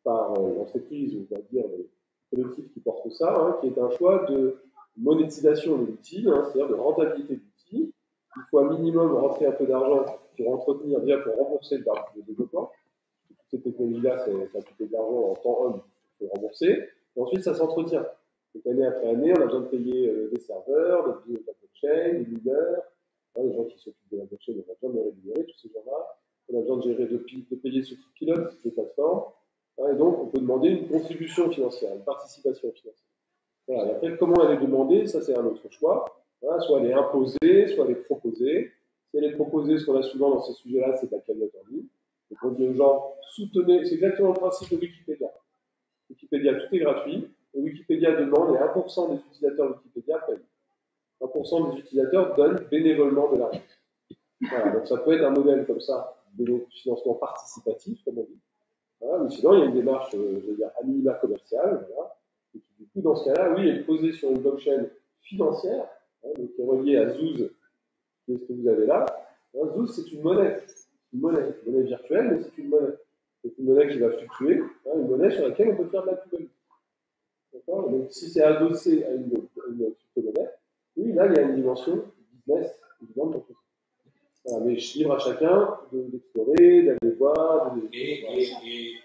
S3: par l'entreprise, ou on va dire le collectif qui porte ça, qui est un choix de monétisation de l'outil, c'est-à-dire de rentabilité de l'outil. Il faut un minimum rentrer un peu d'argent pour entretenir, déjà pour rembourser le développement. Toutes ces technologies-là, ça coûte de l'argent en temps homme pour rembourser. Et ensuite, ça s'entretient. Donc, année après année, on a besoin de payer des serveurs, de la blockchain, des mineurs, les gens qui s'occupent de la blockchain, on a besoin de les rémunérer, tous ces gens-là. On a besoin de payer ceux qui pilotent les plateformes. Et donc, on peut demander une contribution financière, une participation financière. Voilà. Et après, comment elle est demandée, ça c'est un autre choix. Voilà. Soit elle est imposée, soit elle est proposée. Si elle est proposée, ce qu'on a souvent dans ces sujets-là, c'est de la cagnotte en ligne. Donc on dit aux gens, soutenez, c'est exactement le principe de Wikipédia. Wikipédia, tout est gratuit. Et Wikipédia demande, et 1% des utilisateurs de Wikipédia payent. 1% des utilisateurs donnent bénévolement de l'argent. Voilà. Donc ça peut être un modèle comme ça, de financement participatif, comme on dit. Voilà, mais sinon, il y a une démarche, je veux dire, à minima commerciale, voilà, et qui, du coup, dans ce cas-là, oui, elle est posée sur une blockchain financière, donc qui est reliée à Zouz, qui est ce que vous avez là. Zouz, c'est une monnaie virtuelle, mais c'est une monnaie. C'est une monnaie qui va fluctuer, une monnaie sur laquelle on peut faire de la plus-value. D'accord ? Donc, si c'est adossé à une crypto-monnaie, oui, là, il y a une dimension business évidente dans tout ça. Voilà, mais je livre à chacun d'explorer, d'aller voir.
S2: Et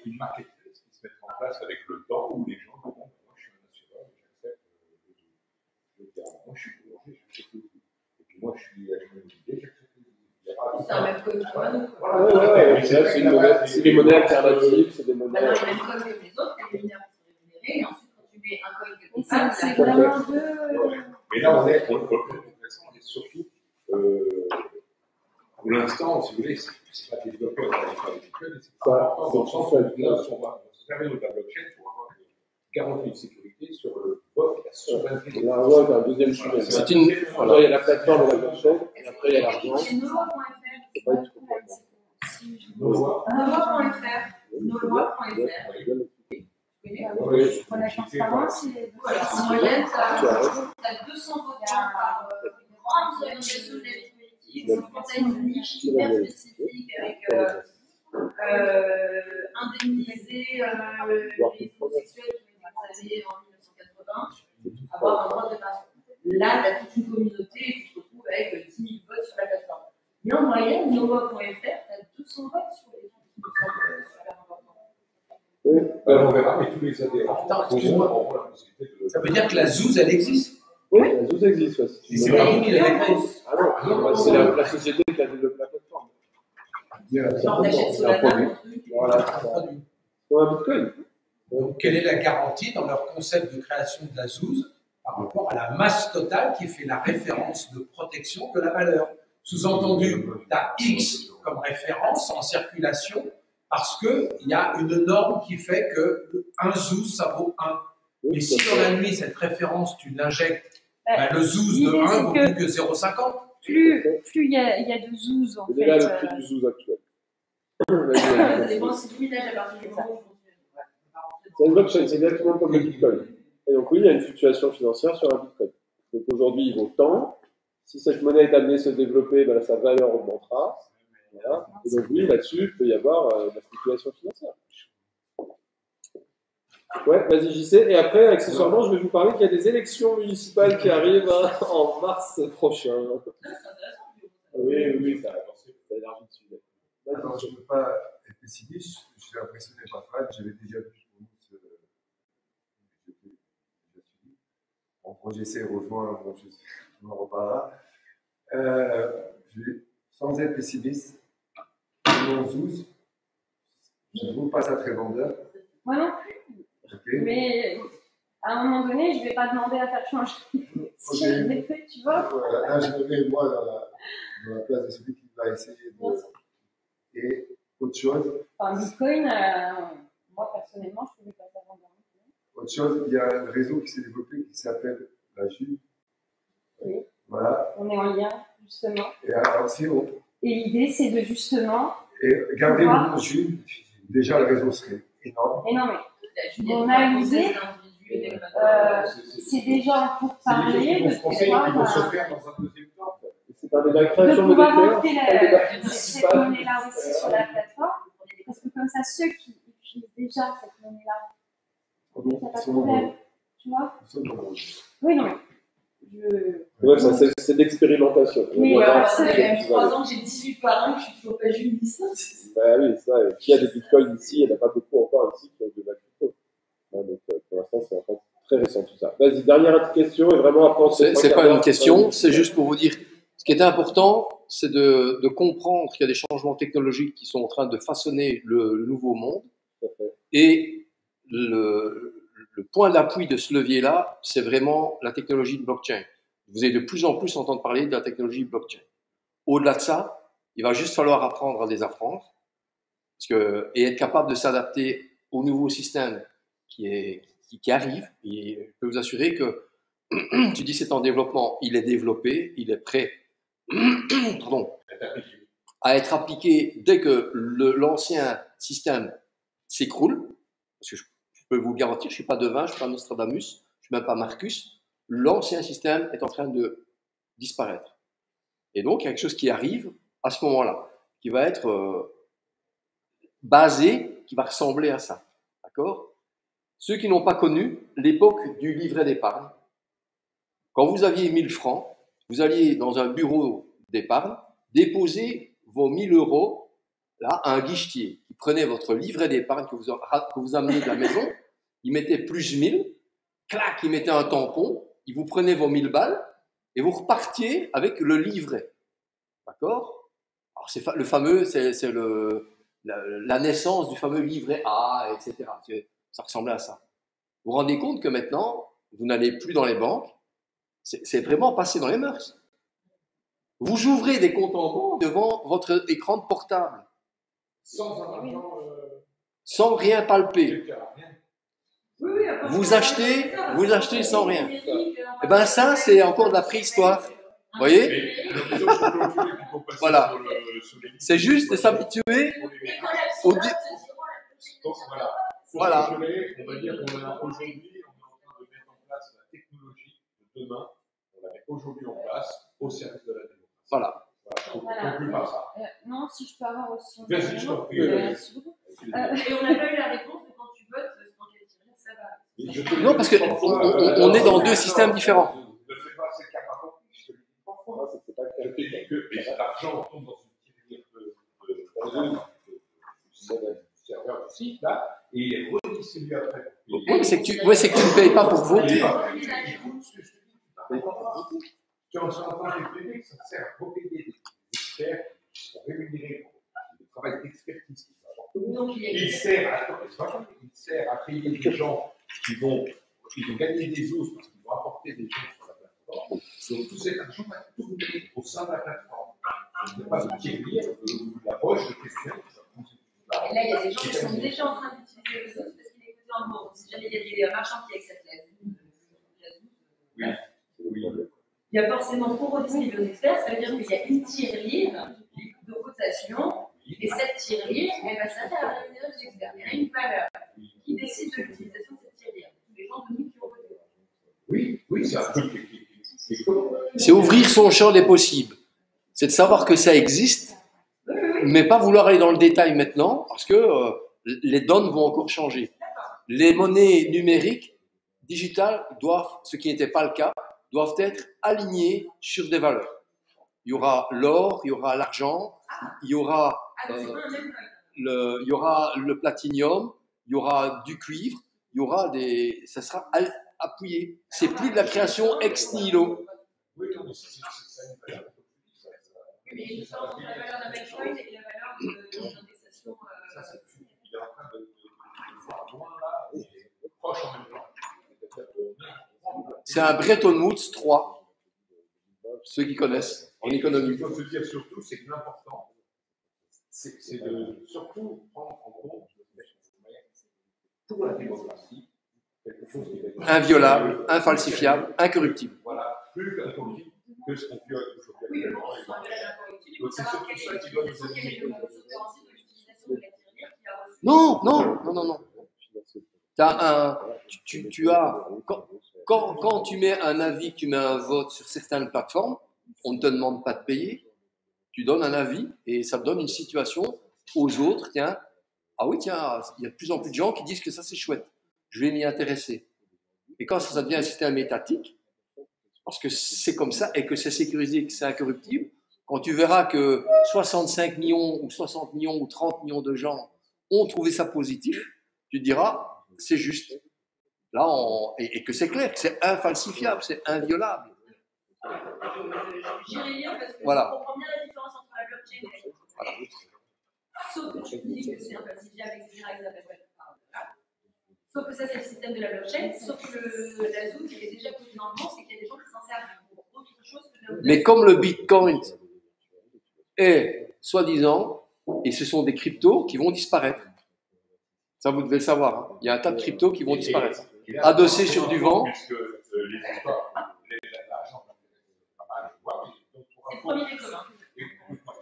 S2: une marketplace qui se met en place avec le temps où les gens disent moi je suis un assureur, j'accepte moi je suis boulanger, j'accepte le prix. Et puis moi je suis immobilier, j'accepte le prix.
S4: C'est un même code que nous.
S3: Voilà, c'est des monnaies alternatives, c'est des monnaies.
S4: Alors, il y a le même code que les autres, les mineurs sont rémunérés, et ensuite quand tu mets un code quelque
S5: part, c'est vraiment deux.
S2: Mais là on est surtout. Pour l'instant, si vous voulez, c'est pas des développeurs qui vont faire des bitcoins, c'est pas important dans le sens où là, on va se servir de la blockchain pour avoir une garantie de sécurité sur le vote et la souveraineté.
S3: L'argent est un deuxième sujet.
S6: C'est une...
S3: Alors, il y a la plateforme de la blockchain, et après il y a l'argent.
S4: C'est nolo.fr.
S3: C'est pas du tout
S4: Nolo.fr. Nolo.fr. Je connais
S5: Pour la transparence,
S4: en moyenne, tu as 200 votants par grande organisation de la vie politique. Quand tu as une niche hyper spécifique avec indemniser les homosexuels qui ont été installés en 1980, avoir un droit de réparation. Là, tu as toute une communauté et tu te retrouves avec 10 000 votes sur la plateforme. Mais en moyenne, NoMob.fr, tu as 200 votes sur les gens qui sont super importants.
S2: Oui, on verra, mais tous les adhérents.
S10: Ça veut dire que la ZOUZ, elle existe?
S3: Oui, la ZOUZ existe.
S10: Et c'est pas vous qui l'avez créée?
S3: Ah non, c'est la société qui a développé la plateforme.
S4: Genre, t'achètes Solana,
S3: voilà, c'est un bitcoin.
S10: Donc, quelle est la garantie dans leur concept de création de la ZOUZ par rapport à la masse totale qui fait la référence de protection de la valeur? Sous-entendu, tu as X comme référence en circulation parce qu'il y a une norme qui fait que 1 ZOUZ, ça vaut 1. Et si dans la nuit, cette référence, tu l'injectes, le ZOUZ de 1 vaut plus que 0,50.
S5: Plus il y a de ZOUZ, en fait.
S3: C'est là le prix du ZOUZ actuel.
S4: ça dépend si tu à partir du moment où
S3: c'est une blockchain, c'est exactement comme le bitcoin. Et donc oui, il y a une fluctuation financière sur un bitcoin. Donc aujourd'hui, il vaut tant. Si cette monnaie est amenée à se développer, ben, sa valeur augmentera. Voilà. Et donc oui, là-dessus, il peut y avoir de la spéculation financière. Ouais, vas-y JC. Et après, accessoirement, je vais vous parler qu'il y a des élections municipales qui arrivent en mars prochain. Oui, ça a élargi le sujet.
S11: Alors, je ne peux pas être pessimiste, je suis impressionné par Fred, j'avais déjà vu mon projet C rejoint, bon, on en reparlera. Sans être pessimiste, mon ZOUZ, je ne trouve pas ça très vendeur.
S5: Moi non plus. Okay. Mais à un moment donné, je ne vais pas demander à faire changer. Si j'ai des faits, tu vois.
S11: Voilà, là, je me mets moi dans la place de celui qui va essayer de. Et autre chose.
S5: Enfin, Bitcoin, moi personnellement, je ne trouvais pas ça vendeur.
S11: Autre chose, il y a un réseau qui s'est développé qui s'appelle la JU.
S5: Oui.
S11: Voilà.
S5: On est en lien, justement.
S11: Et alors,
S5: et l'idée, c'est de justement.
S11: Et garder le nom JU, déjà le réseau serait énorme.
S5: Énorme. On a l'idée, c'est déjà pour parler de pouvoir monter cette monnaie-là aussi sur la plateforme, parce que comme ça, ceux qui utilisent déjà cette monnaie-là, il n'y a pas de problème, tu vois. Oui, non,
S3: ouais, ça, c'est d'expérimentation.
S4: Oui, ça fait quand même 3 ans que j'ai 18 parrains, que je suis toujours pas juge licence.
S3: Bah oui, ça, qui a des bitcoins ici, il n'y en a pas beaucoup encore ici qui ont de la crypto. Donc pour l'instant, c'est encore très récent tout ça. Vas-y, dernière question, et vraiment après.
S6: C'est pas une question, c'est juste pour vous dire, ce qui est important, c'est de comprendre qu'il y a des changements technologiques qui sont en train de façonner le nouveau monde. Et le point d'appui de ce levier-là, c'est vraiment la technologie de blockchain. Vous allez de plus en plus entendre parler de la technologie blockchain. Au-delà de ça, il va juste falloir apprendre à désapprendre et être capable de s'adapter au nouveau système qui arrive. Et je peux vous assurer que, tu dis c'est en développement, il est développé, il est prêt à être appliqué dès que l'ancien système s'écroule. Parce que je peux vous le garantir, je ne suis pas devin, je ne suis pas Nostradamus, je ne suis même pas Marcus. L'ancien système est en train de disparaître. Et donc, il y a quelque chose qui arrive à ce moment-là, qui va être basé, qui va ressembler à ça. D'accord ? Ceux qui n'ont pas connu l'époque du livret d'épargne, quand vous aviez 1000 francs, vous alliez dans un bureau d'épargne, déposer vos 1000 euros là, à un guichetier qui prenait votre livret d'épargne que vous amenez de la maison, il mettait plus 1000, clac, il mettait un tampon, il vous prenait vos 1000 balles et vous repartiez avec le livret. D'accord ? Alors, c'est le fameux, c'est la naissance du fameux livret A, etc. Ça ressemblait à ça. Vous vous rendez compte que maintenant, vous n'allez plus dans les banques, c'est vraiment passé dans les mœurs. Vous ouvrez des comptes en banque devant votre écran de portable. Sans rien palper. Vous achetez sans rien. Et bien ça, c'est encore de la préhistoire. Vous voyez ? Voilà. C'est juste de s'habituer au Voilà.
S2: On va dire qu'on a aujourd'hui, on est en train de mettre en place la technologie de demain. On la met aujourd'hui en place au service de la démocratie.
S6: Voilà.
S5: Voilà.
S2: Conclue par ça.
S5: Non, si je peux avoir aussi.
S2: Vas-y, je t'en prie.
S5: Merci beaucoup.
S4: Et on n'a pas eu la réponse de quand tu votes, dans quel tirage ça va.
S6: Non, parce qu'on est dans deux systèmes différents.
S2: Ne fais pas ces cas par contre, je te le dis parfois. Je te dis que l'argent tombe dans une tirelire de serveur du site, là, et il est redistribué après.
S6: Oui, c'est que tu ne payes pas pour voter.
S2: Tu es en train d'expliquer que ça sert à repayer des experts qui sont rémunérés pour le travail d'expertise qu'ils apportent. Il sert à payer des gens qui vont gagner des os parce qu'ils vont apporter des gens sur la plateforme. Donc tout cet argent va tourner au sein de la plateforme. Il n'y a pas de tirelire, la poche de questions.
S4: Et là, il y a des gens qui sont déjà en train d'utiliser les os parce qu'il est coté en bourse. Si jamais il y a des marchands qui acceptent la il y a forcément pour redistribuer aux experts, ça veut dire qu'il y a une tirelire de cotation, et cette tirelire, elle va servir à la rémunération des experts. Il y a une valeur qui décide de l'utilisation de cette tirelire. Tous les gens de nous qui ont voté.
S2: Oui, c'est un truc qui
S6: c'est ouvrir son champ des possibles. C'est de savoir que ça existe, mais pas vouloir aller dans le détail maintenant, parce que les donnes vont encore changer. Les monnaies numériques, digitales, doivent, ce qui n'était pas le cas, doivent être alignées sur des valeurs. Il y aura l'or, il y aura l'argent, il y aura le platinium, il y aura du cuivre, il y aura des... Ça sera appuyé. C'est plus de la création ex nihilo.
S2: Oui, non, mais c'est une valeur.
S4: Mais il y a la valeur d'un bitcoin et la valeur de l'indexation.
S2: Ça, c'est il est en train de voir loin là, et proche en même temps.
S6: C'est un Bretton Woods 3, ceux qui connaissent en économie.
S2: Ce qu'il faut se dire surtout, c'est que l'important, c'est de surtout prendre en compte pour la démocratie quelque chose qui est
S6: inviolable, infalsifiable, incorruptible.
S2: Voilà, plus incorruptible que ce qu'on viole aujourd'hui. Donc c'est surtout ça qui doit nous aider.
S6: Non. Quand tu mets un avis, tu mets un vote sur certaines plateformes, on ne te demande pas de payer, tu donnes un avis et ça te donne une situation aux autres, il y a de plus en plus de gens qui disent que ça c'est chouette, je vais m'y intéresser. Et quand ça devient un système étatique, parce que c'est comme ça et que c'est sécurisé, que c'est incorruptible, quand tu verras que 65 millions ou 60 millions ou 30 millions de gens ont trouvé ça positif, tu te diras, c'est juste. Là, et que c'est clair, que c'est infalsifiable, c'est inviolable.
S4: J'irai lire parce que
S6: voilà.
S4: Je comprends bien la différence entre la blockchain et la
S6: voilà.
S4: Sauf que tu dis que c'est infalsifiable, etc. Sauf que ça, c'est le système de la blockchain. Sauf que la Zoom, qui est déjà coté dans le monde, c'est qu'il y a des gens qui s'en servent pour autre chose que la.
S6: Mais comme le Bitcoin est soi-disant, et ce sont des cryptos qui vont disparaître. Ça, vous devez le savoir. Hein. Il y a un tas de cryptos qui vont disparaître. Adossés sur du vent.
S2: Puisque les histoires, l'argent,
S4: c'est le premier des communs.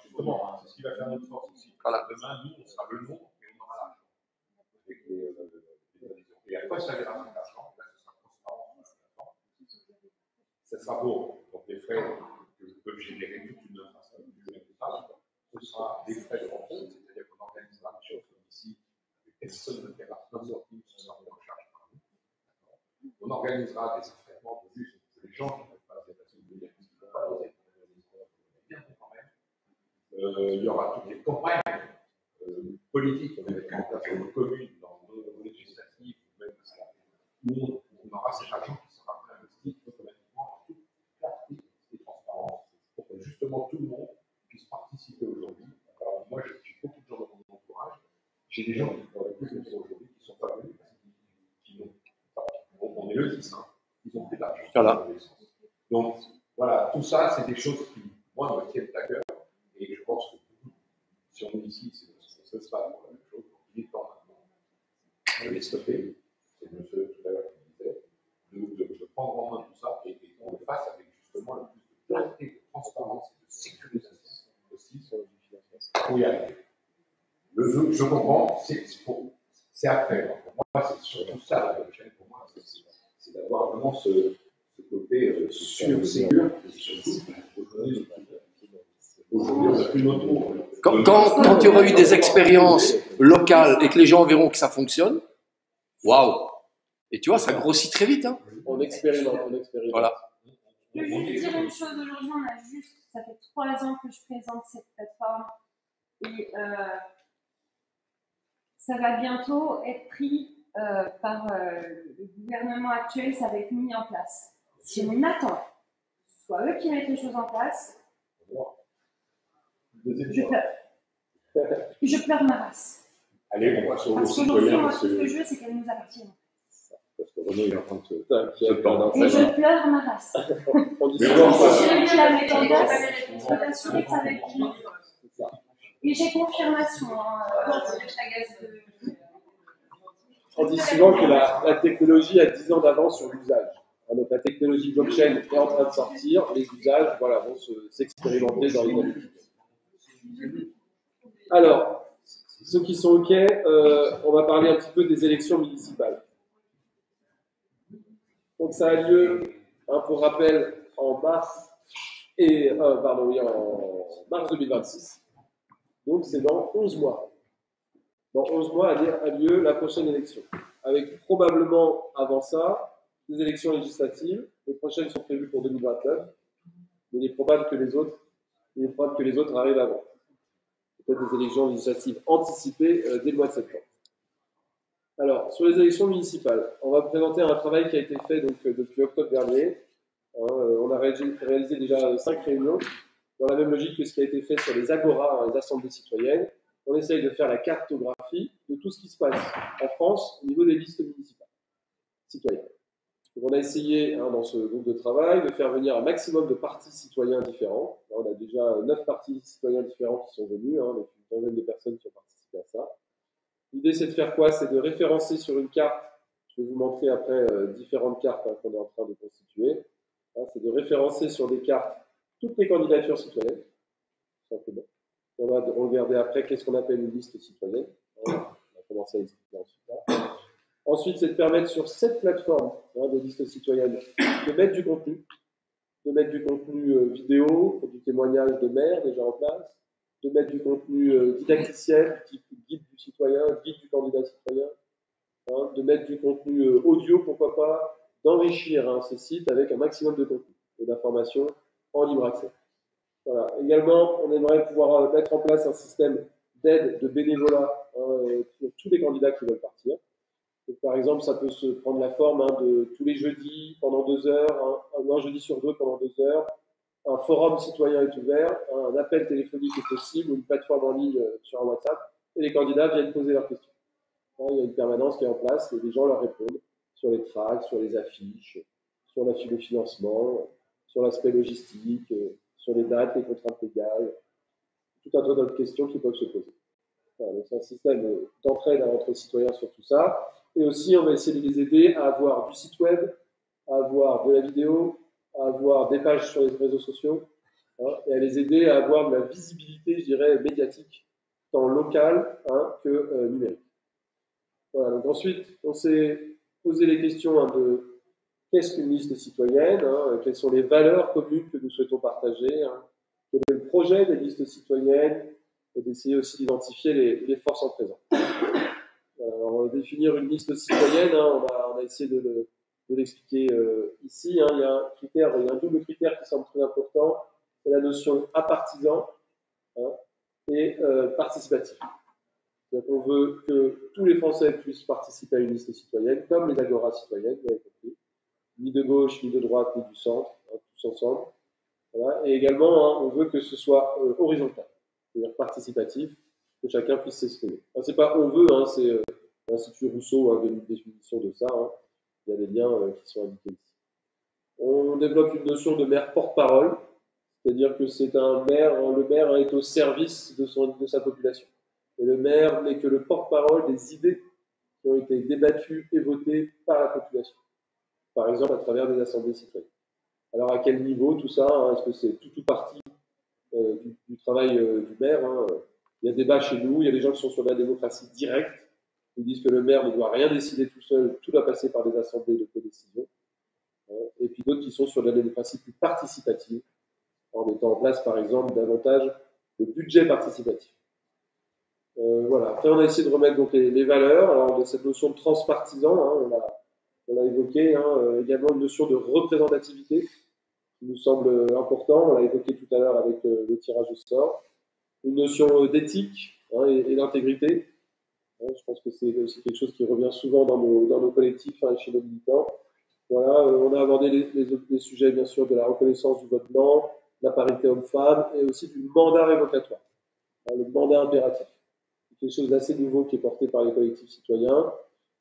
S2: Justement, c'est ce qui va faire notre force aussi.
S6: Voilà.
S2: Demain, nous, on sera le nom et on aura l'argent. Et après, ça ira avec l'argent. Là, ce sera transparent. Ça sera beau. Donc, les frais que peuvent générer toute une infrastructure, ce sera des frais de rencontre, c'est-à-dire qu'on organisera une chose comme ici, avec personne ne paiera un centime, ce sera en charge par nous. On organisera des affrètements de vue pour les gens qui ne peuvent pas se déplacer de venir, parce qu'ils ne peuvent pas oser. Bien quand même. Il y aura toutes les campagnes politiques qu'on avait en place dans nos communes, dans nos législatives, même où on aura cet argent qui sera investi automatiquement en toute clarté et transparence pour que justement tout le monde puisse participer aujourd'hui. Alors moi, j'ai beaucoup de gens dans mon entourage. J'ai des gens qui auraient pu venir aujourd'hui qui ne sont pas venus parce qu'ils n'ont pas. On est le 10, hein. Ils ont pris de l'argent.
S6: Voilà.
S2: Donc voilà, tout ça, c'est des choses qui, moi, me tiennent à cœur. Et je pense que si on est ici, ce sera pour la même chose. Donc il est temps maintenant de les stopper. C'est monsieur tout à l'heure qui disait, de prendre en main tout ça et qu'on le fasse avec justement le plus de clarté, de transparence et de sécurisation possible sur l'utilisation pour y arriver. Je comprends, c'est après. Moi, c'est surtout ça, la blockchain, pour moi, c'est d'avoir vraiment ce côté sûr, sécure. Aujourd'hui, on n'a plus notre
S6: Quand il y aura eu des expériences locales et que les gens verront que ça fonctionne, waouh! Et tu vois, ça grossit très vite. Hein.
S3: On expérimente.
S6: Voilà.
S5: Je veux juste dire une chose, aujourd'hui, ça fait 3 ans que je présente cette plateforme et ça va bientôt être pris par le gouvernement actuel, ça va être mis en place. Si on attend que ce soit eux qui mettent les choses en place, je pleure. Je pleure ma race.
S2: Allez, on passe aux
S5: citoyens. Parce qu'aujourd'hui, moi, tout ce que je veux, c'est qu'elle nous appartienne.
S2: Parce que Renaud, il est en train de se
S5: Et je pleure ma race.
S2: Mais
S5: si celui qui la met en place, je peux t'assurer que ça va être lui. Et j'ai confirmation.
S3: On dit souvent que la technologie a 10 ans d'avance sur l'usage. Donc la technologie blockchain est en train de sortir, les usages vont s'expérimenter dans les années. Alors, ceux qui sont OK, on va parler un petit peu des élections municipales. Donc ça a lieu, pour rappel, en mars 2026. Donc c'est dans 11 mois. Dans 11 mois a lieu la prochaine élection. Avec probablement avant ça des élections législatives. Les prochaines sont prévues pour 2029. Mais il est probable que les autres arrivent avant. Peut-être des élections législatives anticipées dès le mois de septembre. Alors, sur les élections municipales, on va présenter un travail qui a été fait depuis octobre dernier. On a réalisé déjà 5 réunions, dans la même logique que ce qui a été fait sur les agoras, les assemblées citoyennes. On essaye de faire la cartographie de tout ce qui se passe en France au niveau des listes municipales citoyennes. Donc on a essayé, dans ce groupe de travail, de faire venir un maximum de partis citoyens différents. Là, on a déjà 9 partis citoyens différents qui sont venus, avec une quinzaine de personnes qui ont participé à ça. L'idée, c'est de faire quoi? C'est de référencer sur une carte, je vais vous montrer après différentes cartes qu'on est en train de constituer. C'est de référencer sur des cartes toutes les candidatures citoyennes, tout simplement. On va regarder après qu'est-ce qu'on appelle une liste citoyenne. On va commencer à expliquer ensuite. Ensuite, c'est de permettre sur cette plateforme de liste citoyenne de mettre du contenu, vidéo, du témoignage de maires déjà en place, de mettre du contenu didacticiel, type guide du citoyen, guide du candidat citoyen, de mettre du contenu audio, pourquoi pas, d'enrichir ces sites avec un maximum de contenu et d'informations en libre accès. Voilà. Également, on aimerait pouvoir mettre en place un système d'aide, de bénévolat pour tous les candidats qui veulent partir. Donc, par exemple, ça peut se prendre la forme de tous les jeudis pendant 2 heures, un jeudi sur 2 pendant 2 heures. Un forum citoyen est ouvert, un appel téléphonique est possible, ou une plateforme en ligne sur un WhatsApp, et les candidats viennent poser leurs questions. Il y a une permanence qui est en place et les gens leur répondent sur les tracts, sur les affiches, sur le financement, sur l'aspect logistique, sur les dates, les contraintes légales, tout un tas d'autres questions qui peuvent se poser. Voilà, donc c'est un système d'entraide entre citoyens sur tout ça. Et aussi, on va essayer de les aider à avoir du site web, à avoir de la vidéo, à avoir des pages sur les réseaux sociaux, et à les aider à avoir de la visibilité, je dirais, médiatique, tant locale que numérique. Voilà, donc ensuite, on s'est posé les questions de qu'est-ce qu'une liste citoyenne, quelles sont les valeurs communes que nous souhaitons partager, quel est le projet des listes citoyennes, et d'essayer aussi d'identifier les forces en présence. On va définir une liste citoyenne, on a essayé de l'expliquer ici. Il y a un double critère qui semble très important, c'est la notion apartisan et participatif. Donc on veut que tous les Français puissent participer à une liste citoyenne, comme les agoras citoyennes, vous avez compris, ni de gauche, ni de droite, ni du centre, tous ensemble. Voilà. Et également, on veut que ce soit horizontal, c'est-à-dire participatif, que chacun puisse s'exprimer. Enfin, c'est pas on veut, c'est l'Institut Rousseau a une définition de ça. Il y a des liens qui sont indiqués ici. On développe une notion de maire porte-parole, c'est-à-dire que c'est un maire, le maire est au service de sa population. Et le maire n'est que le porte-parole des idées qui ont été débattues et votées par la population. Par exemple, à travers des assemblées citoyennes. Alors, à quel niveau tout ça? Est-ce que c'est tout ou partie du travail du maire? Il y a débat chez nous, il y a des gens qui sont sur la démocratie directe, Ils disent que le maire ne doit rien décider tout seul, tout doit passer par des assemblées de codécision. Et puis d'autres qui sont sur la démocratie plus participative, en mettant en place, par exemple, davantage le budget participatif. Voilà. Après, on a essayé de remettre donc les valeurs. Alors, de cette notion de transpartisan, on l'a évoqué, également une notion de représentativité qui nous semble important. On l'a évoqué tout à l'heure avec le tirage au sort. Une notion d'éthique et d'intégrité. Je pense que c'est aussi quelque chose qui revient souvent dans nos collectifs chez nos militants. Voilà, on a abordé les sujets, bien sûr, de la reconnaissance du vote blanc, la parité homme-femme et aussi du mandat révocatoire, le mandat impératif. C'est quelque chose d'assez nouveau qui est porté par les collectifs citoyens.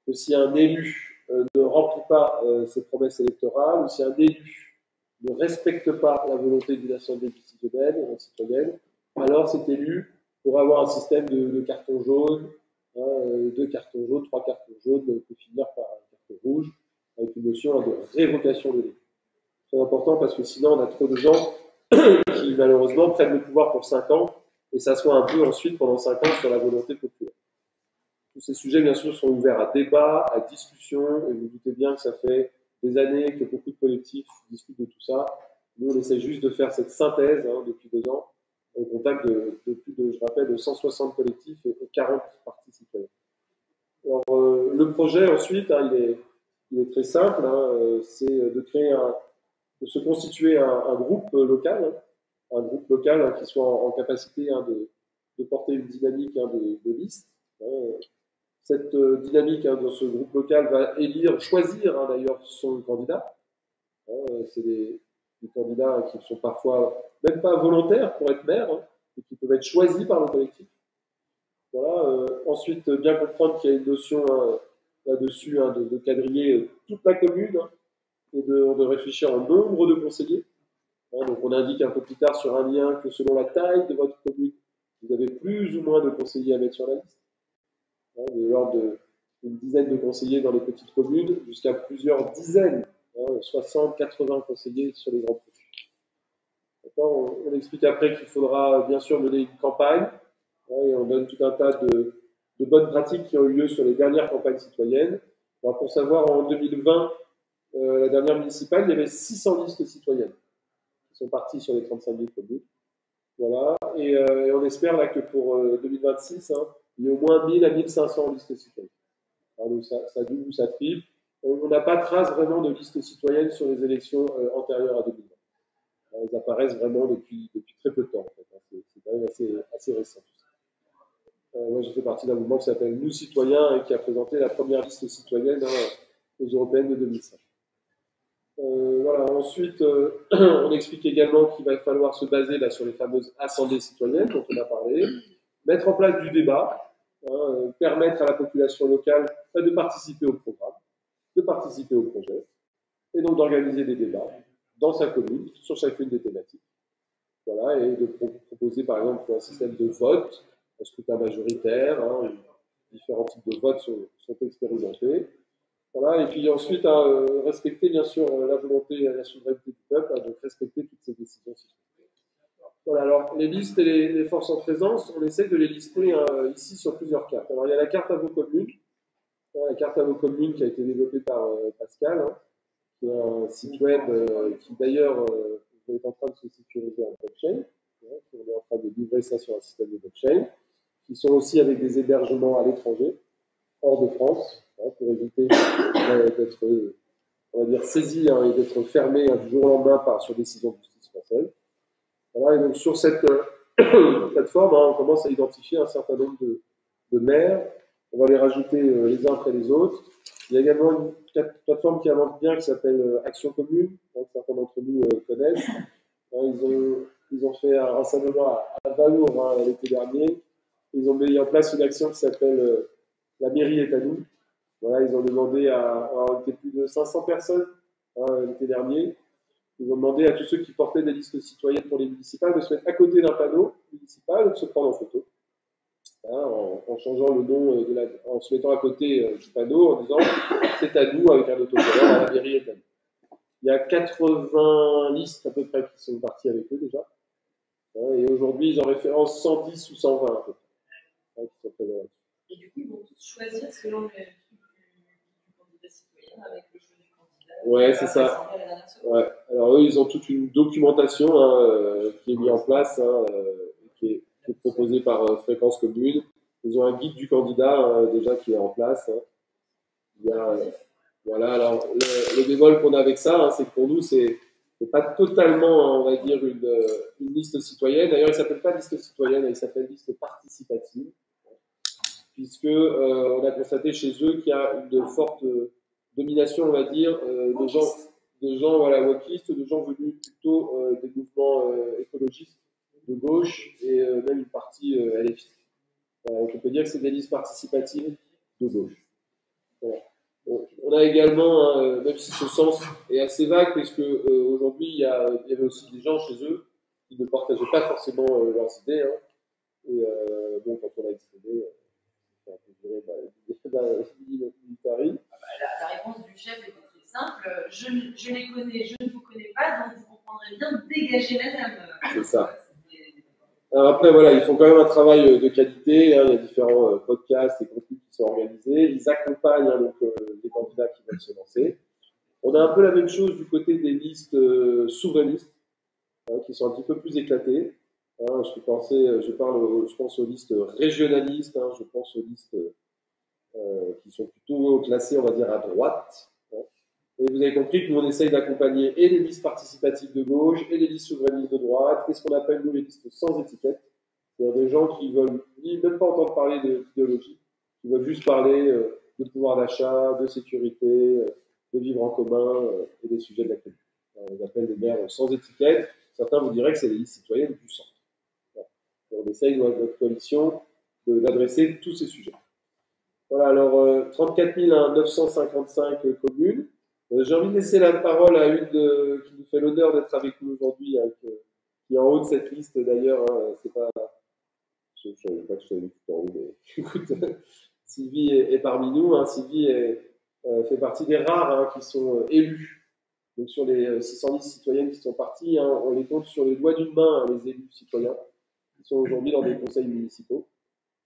S3: Que si un élu ne remplit pas ses promesses électorales, ou si un élu ne respecte pas la volonté d'une assemblée décisionnelle ou citoyenne, alors cet élu pourra avoir un système de cartons jaunes, 2 cartons jaunes, 3 cartons jaunes, peut finir par un carton rouge, avec une notion de révocation de l'élu. C'est important parce que sinon on a trop de gens qui malheureusement prennent le pouvoir pour 5 ans et s'assoient un peu ensuite pendant 5 ans sur la volonté populaire. Tous ces sujets bien sûr sont ouverts à débat, à discussion, et vous vous doutez bien que ça fait des années que beaucoup de collectifs discutent de tout ça. Nous on essaie juste de faire cette synthèse depuis 2 ans, au contact de plus de, je rappelle, de 160 collectifs et 40 partis citoyens. Alors le projet ensuite, il est très simple, c'est de se constituer un groupe local, qui soit en capacité de porter une dynamique de liste. Cette dynamique dans ce groupe local va choisir d'ailleurs son candidat. C'est des candidats qui sont parfois même pas volontaires pour être maire, et qui peuvent être choisis par le collectif. Voilà. Ensuite, bien comprendre qu'il y a une notion là-dessus de quadriller toute la commune et de réfléchir en nombre de conseillers. Donc on indique un peu plus tard sur un lien que selon la taille de votre commune, vous avez plus ou moins de conseillers à mettre sur la liste. De l'ordre d'une dizaine de conseillers dans les petites communes, jusqu'à plusieurs dizaines, 60, 80 conseillers sur les grands projets. On explique après qu'il faudra bien sûr mener une campagne, et on donne tout un tas de bonnes pratiques qui ont eu lieu sur les dernières campagnes citoyennes. Alors, pour savoir, en 2020, la dernière municipale, il y avait 600 listes citoyennes qui sont parties sur les 35 000 communes. Voilà. Et on espère là, que pour 2026, il y a au moins 1000 à 1500 listes citoyennes. Alors, donc ça double ou ça triple. On n'a pas trace vraiment de listes citoyennes sur les élections antérieures à 2020. Elles apparaissent vraiment depuis très peu de temps. En fait. C'est quand même assez récent. Moi, j'ai fait partie d'un mouvement qui s'appelle Nous Citoyens et qui a présenté la première liste citoyenne aux Européennes de 2005. Voilà. Ensuite, on explique également qu'il va falloir se baser là, sur les fameuses assemblées citoyennes dont on a parlé, mettre en place du débat, permettre à la population locale de participer au programme, de participer au projet, et donc d'organiser des débats dans sa commune sur chacune des thématiques. Voilà, et de proposer par exemple un système de vote, un scrutin majoritaire, différents types de votes sont expérimentés. Voilà, et puis ensuite, respecter bien sûr la volonté et la souveraineté du peuple, donc respecter toutes ces décisions citoyennes. Voilà, alors les listes et les forces en présence, on essaie de les lister ici sur plusieurs cartes. Alors il y a la carte à vos communes, la carte à vos communes qui a été développée par Pascal, qui est un site web qui d'ailleurs est en train de se sécuriser en blockchain. On est en train de livrer ça sur un système de blockchain, qui sont aussi avec des hébergements à l'étranger, hors de France, pour éviter d'être, on va dire, saisi et d'être fermé du jour au lendemain sur décision de justice française. Voilà, et donc sur cette plateforme, on commence à identifier un certain nombre de maires. On va les rajouter les uns après les autres. Il y a également une plateforme qui avance bien qui s'appelle Action Commune, certains d'entre nous connaissent. Ils ont fait un rassemblement à Valour l'été dernier. Ils ont mis en place une action qui s'appelle La mairie est à nous. Voilà, ils ont demandé on était plus de 500 personnes l'été dernier. Ils ont demandé à tous ceux qui portaient des listes citoyennes pour les municipales de se mettre à côté d'un panneau municipal et de se prendre en photo. En changeant le nom, en se mettant à côté du panneau, en disant c'est à nous avec un autocollant, la mairie est à nous. Il y a 80 listes à peu près qui sont parties avec eux déjà. Et aujourd'hui, ils en référencent 110 ou 120 à peu près, qui sont présents là-dessus.
S4: Et du coup, ils vont tous choisir selon le truc du candidat citoyen avec le choix du candidat.
S3: Ouais, c'est ça. Ouais. Alors eux, ils ont toute une documentation qui est mise en place, qui est proposée par Fréquence Commune. Ils ont un guide du candidat déjà qui est en place. Il y a, voilà. Alors le bémol qu'on a avec ça, c'est que pour nous, c'est pas totalement, on va dire, une liste citoyenne. D'ailleurs, il s'appelle pas liste citoyenne, il s'appelle liste participative, puisque on a constaté chez eux qu'il y a une forte domination, on va dire, de gens voilà, wokistes, de gens venus plutôt des mouvements écologistes de gauche et même une partie LFI. Donc on peut dire que c'est des listes participatives de gauche. Voilà. Bon, on a également, même si ce sens est assez vague, puisque aujourd'hui il y avait aussi des gens chez eux qui ne partageaient pas forcément leurs idées. Et bon, quand on a exprimé, ça a un peu duré militari.
S4: La réponse du chef était très simple. Je les connais, je ne vous connais pas, donc vous comprendrez bien, dégagez madame.
S3: C'est ça. Alors après, voilà, ils font quand même un travail de qualité. Il y a différents podcasts et contenus qui sont organisés. Ils accompagnent donc, les candidats qui veulent se lancer. On a un peu la même chose du côté des listes souverainistes, qui sont un petit peu plus éclatées. Je pense aux listes régionalistes, je pense aux listes qui sont plutôt classées, on va dire, à droite. Et vous avez compris que nous, on essaye d'accompagner et les listes participatives de gauche et les listes souverainistes de droite, et ce qu'on appelle, nous, les listes sans étiquette. C'est-à-dire des gens qui veulent même pas entendre parler d'idéologie, qui veulent juste parler de pouvoir d'achat, de sécurité, de vivre en commun et des sujets de l'actualité. On les appelle des maires sans étiquette. Certains vous diraient que c'est les listes citoyennes du centre. Voilà. On essaye, dans notre coalition, d'adresser tous ces sujets. Voilà, alors 34 955 communes. J'ai envie de laisser la parole à une qui nous fait l'honneur d'être avec nous aujourd'hui, qui est en haut de cette liste d'ailleurs. C'est pas, je ne savais pas que je t'avais tout en haut, mais écoute, Sylvie est parmi nous. Sylvie fait partie des rares qui sont élus. Donc sur les 610 citoyennes qui sont parties, on les compte sur les doigts d'une main, les élus citoyens, qui sont aujourd'hui dans des conseils municipaux.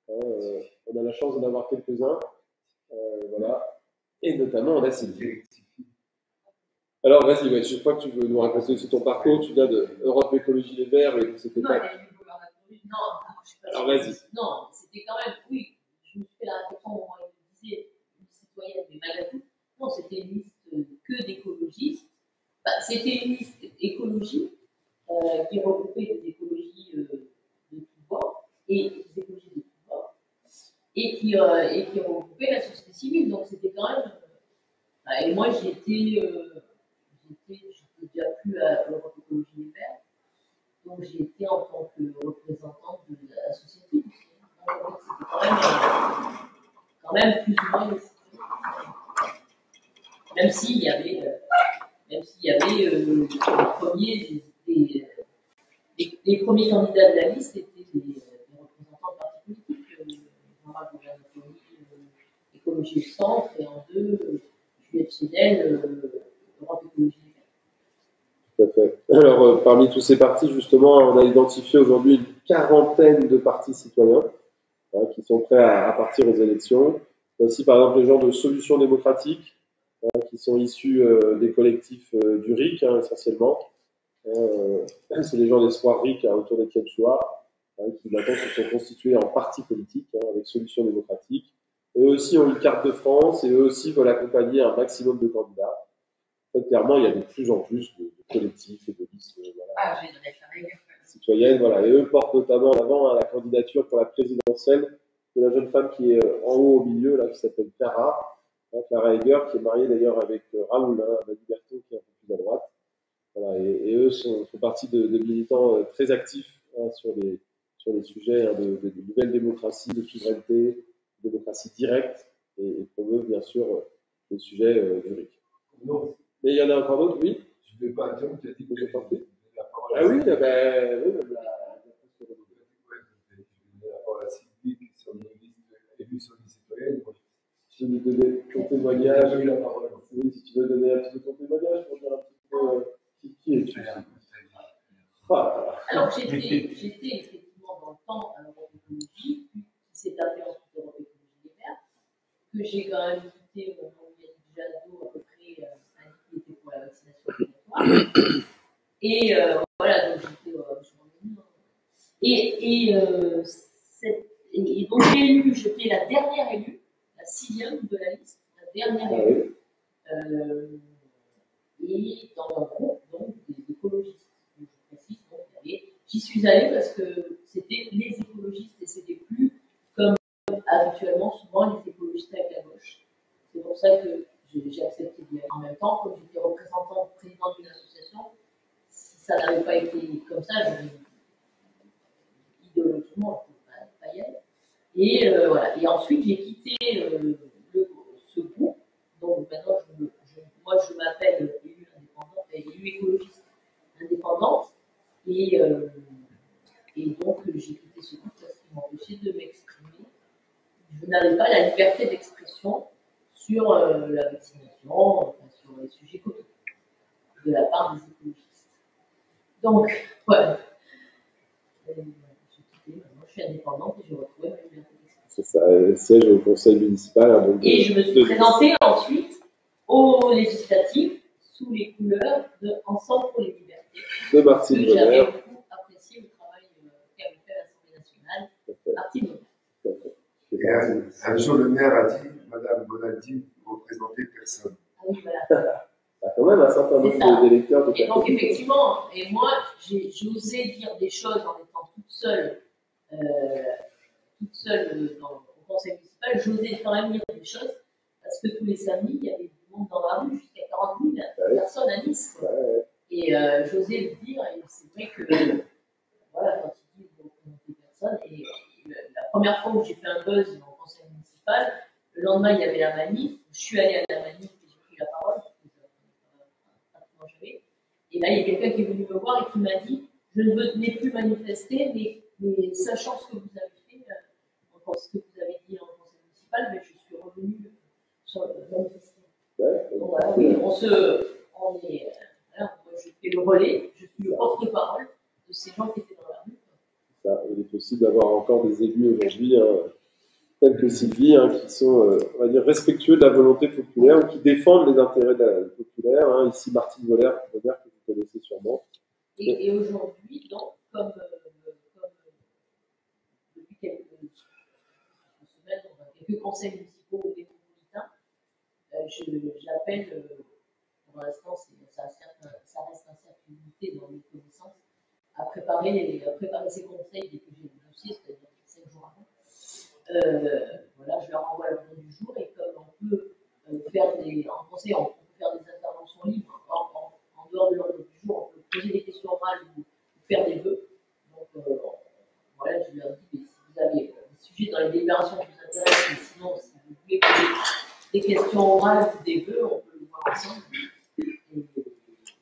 S3: On a la chance d'en avoir quelques-uns. Voilà. Et notamment, on a Sylvie. Alors, vas-y, ouais, je crois que tu veux nous raconter aussi ton parcours. Tu viens de Europe Écologie Les Verts et c'était pas.
S4: Non, je suis pas.
S3: Alors, vas-y.
S4: Non, c'était quand même, oui, je me suis fait la réflexion au moment où il disait une citoyenne, mais malgré tout, non, c'était une liste que d'écologistes. C'était une liste écologie qui regroupait des écologies de tous bords et des écologies de tous bords et qui regroupait la société civile. Donc, c'était quand même. Et moi, j'étais déjà plus à Europe Écologie Les Verts, donc j'ai été en tant que représentante de la société. Donc, c'était quand même plus ou moins même s'il y avait les premiers candidats de la liste étaient des représentants de partis politiques, Jean-Marc Gouvernement, Écologie au Centre, et en deux, Juliette Chédel, Europe Écologie.
S3: Tout à fait. Alors, parmi tous ces partis, justement, on a identifié aujourd'hui une quarantaine de partis citoyens qui sont prêts à partir aux élections. Aussi, par exemple, les gens de Solutions démocratiques, qui sont issus des collectifs du RIC, essentiellement. C'est les gens d'Espoir RIC autour d'Étienne Chouard, qui maintenant se sont constitués en parti politique avec Solutions démocratiques. Eux aussi ont une carte de France et eux aussi veulent accompagner un maximum de candidats. En fait, clairement, il y a de plus en plus de collectifs et de listes citoyennes. Voilà. Et eux portent notamment en avant la candidature pour la présidentielle de la jeune femme qui est en haut au milieu, là, qui s'appelle Clara Egger, qui est mariée d'ailleurs avec Raoul, Manu Berthaud, qui est un peu plus à droite. Voilà. Et eux font partie de militants très actifs sur les sujets de nouvelle démocratie, de souveraineté, de démocratie directe, et promeuvent bien sûr les sujets du RIC.
S11: Non.
S3: Mais il y en a encore d'autres, oui.
S11: Je ne vais pas interrompre, tu as dit que j'ai porté la parole.
S3: Ah oui,
S11: Je vais donner la parole à Sylvie, qui sont nos listes élus sur les citoyennes.
S3: Tu veux nous donner ton témoignage?
S11: Oui, la parole.
S3: Oui, si tu veux donner un petit peu ton témoignage pour dire un petit peu qui es-tu?
S4: Alors, j'étais effectivement dans le temps à l'Europe Écologie, qui s'est appelée ensuite Europe Écologie j'ai quand même quitté mon Jadot à peu près un qui était pour la vaccination obligatoire. Et voilà, donc j'étais et donc j'ai élu, j'étais la dernière élue, la 6e de la liste, la dernière élue, et dans un groupe donc des écologistes. Je précise, donc j'y suis allée parce que c'était les écologistes et c'était plus comme habituellement souvent les écologistes avec la gauche. C'est pour ça que j'ai accepté d'y aller. En même temps, comme j'étais représentante, présidente d'une association, si ça n'avait pas été comme ça, idéologiquement, je ne pouvais pas y aller. Et voilà. Et ensuite, j'ai quitté ce groupe. Donc maintenant, moi, je m'appelle élue indépendante, élue écologiste indépendante. Et donc, j'ai quitté ce groupe parce qu'il m'empêchait de m'exprimer. Je n'avais pas la liberté d'expression sur la vaccination, enfin, sur les sujets Covid, de la part des écologistes. Donc, voilà. J'ai quitté, maintenant je suis indépendante et j'ai retrouvé ma liberté d'expression.
S3: C'est ça, elle siège au conseil municipal. Hein, donc
S4: et je me suis présentée ensuite aux législatives sous les couleurs de Ensemble pour les libertés.
S3: De Martine Bonner.
S4: J'avais beaucoup apprécié le travail qu'avait fait l'Assemblée nationale, Martine Bonner.
S11: Et un jour, le maire a dit, Madame Bonaldi, vous représentez personne.
S4: Ah oui, voilà.
S3: Il y a quand même un certain nombre d'électeurs.
S4: Et donc, effectivement, et moi, j'ai osé dire des choses en étant toute seule au conseil municipal. J'osais quand même dire des choses parce que tous les samedis, il y avait du monde dans la rue, jusqu'à 40 000 personnes à Nice.
S3: Ouais.
S4: Et j'osais le dire, et c'est vrai que, voilà, quand il dit vous représentez personne, et la première fois où j'ai fait un buzz dans le conseil municipal, le lendemain, il y avait la manif, je suis allée à la manif et j'ai pris la parole. Et là, il y a quelqu'un qui est venu me voir et qui m'a dit je ne venais plus manifester, mais sachant ce que vous avez fait, ce que vous avez dit en conseil municipal, mais je suis revenue sur le manifester. Donc voilà, oui, moi, je fais le relais, je suis le porte-parole de ces gens qui étaient dans la rue.
S3: Ça, il est possible d'avoir encore des élus aujourd'hui, tels que Sylvie, qui sont, on va dire, respectueux de la volonté populaire ou qui défendent les intérêts populaires. Ici, Martine Bonner, que vous connaissez sûrement.
S4: Et aujourd'hui, donc, comme depuis quelques semaines, quelques conseils municipaux métropolitains, j'appelle, pour l'instant, ça reste un cercle limité dans mes connaissances, à préparer ces conseils dès que j'ai le dossier, c'est-à-dire 5 jours avant. Voilà, je leur envoie le plan du jour et comme on peut faire en conseil, on peut faire des interventions libres en dehors de l'ordre du jour, on peut poser des questions orales ou faire des vœux. Donc voilà, je leur dis, mais si vous avez des sujets dans les délibérations qui vous intéressent, mais sinon, si vous voulez poser des questions orales ou des vœux, on peut le voir ensemble. Et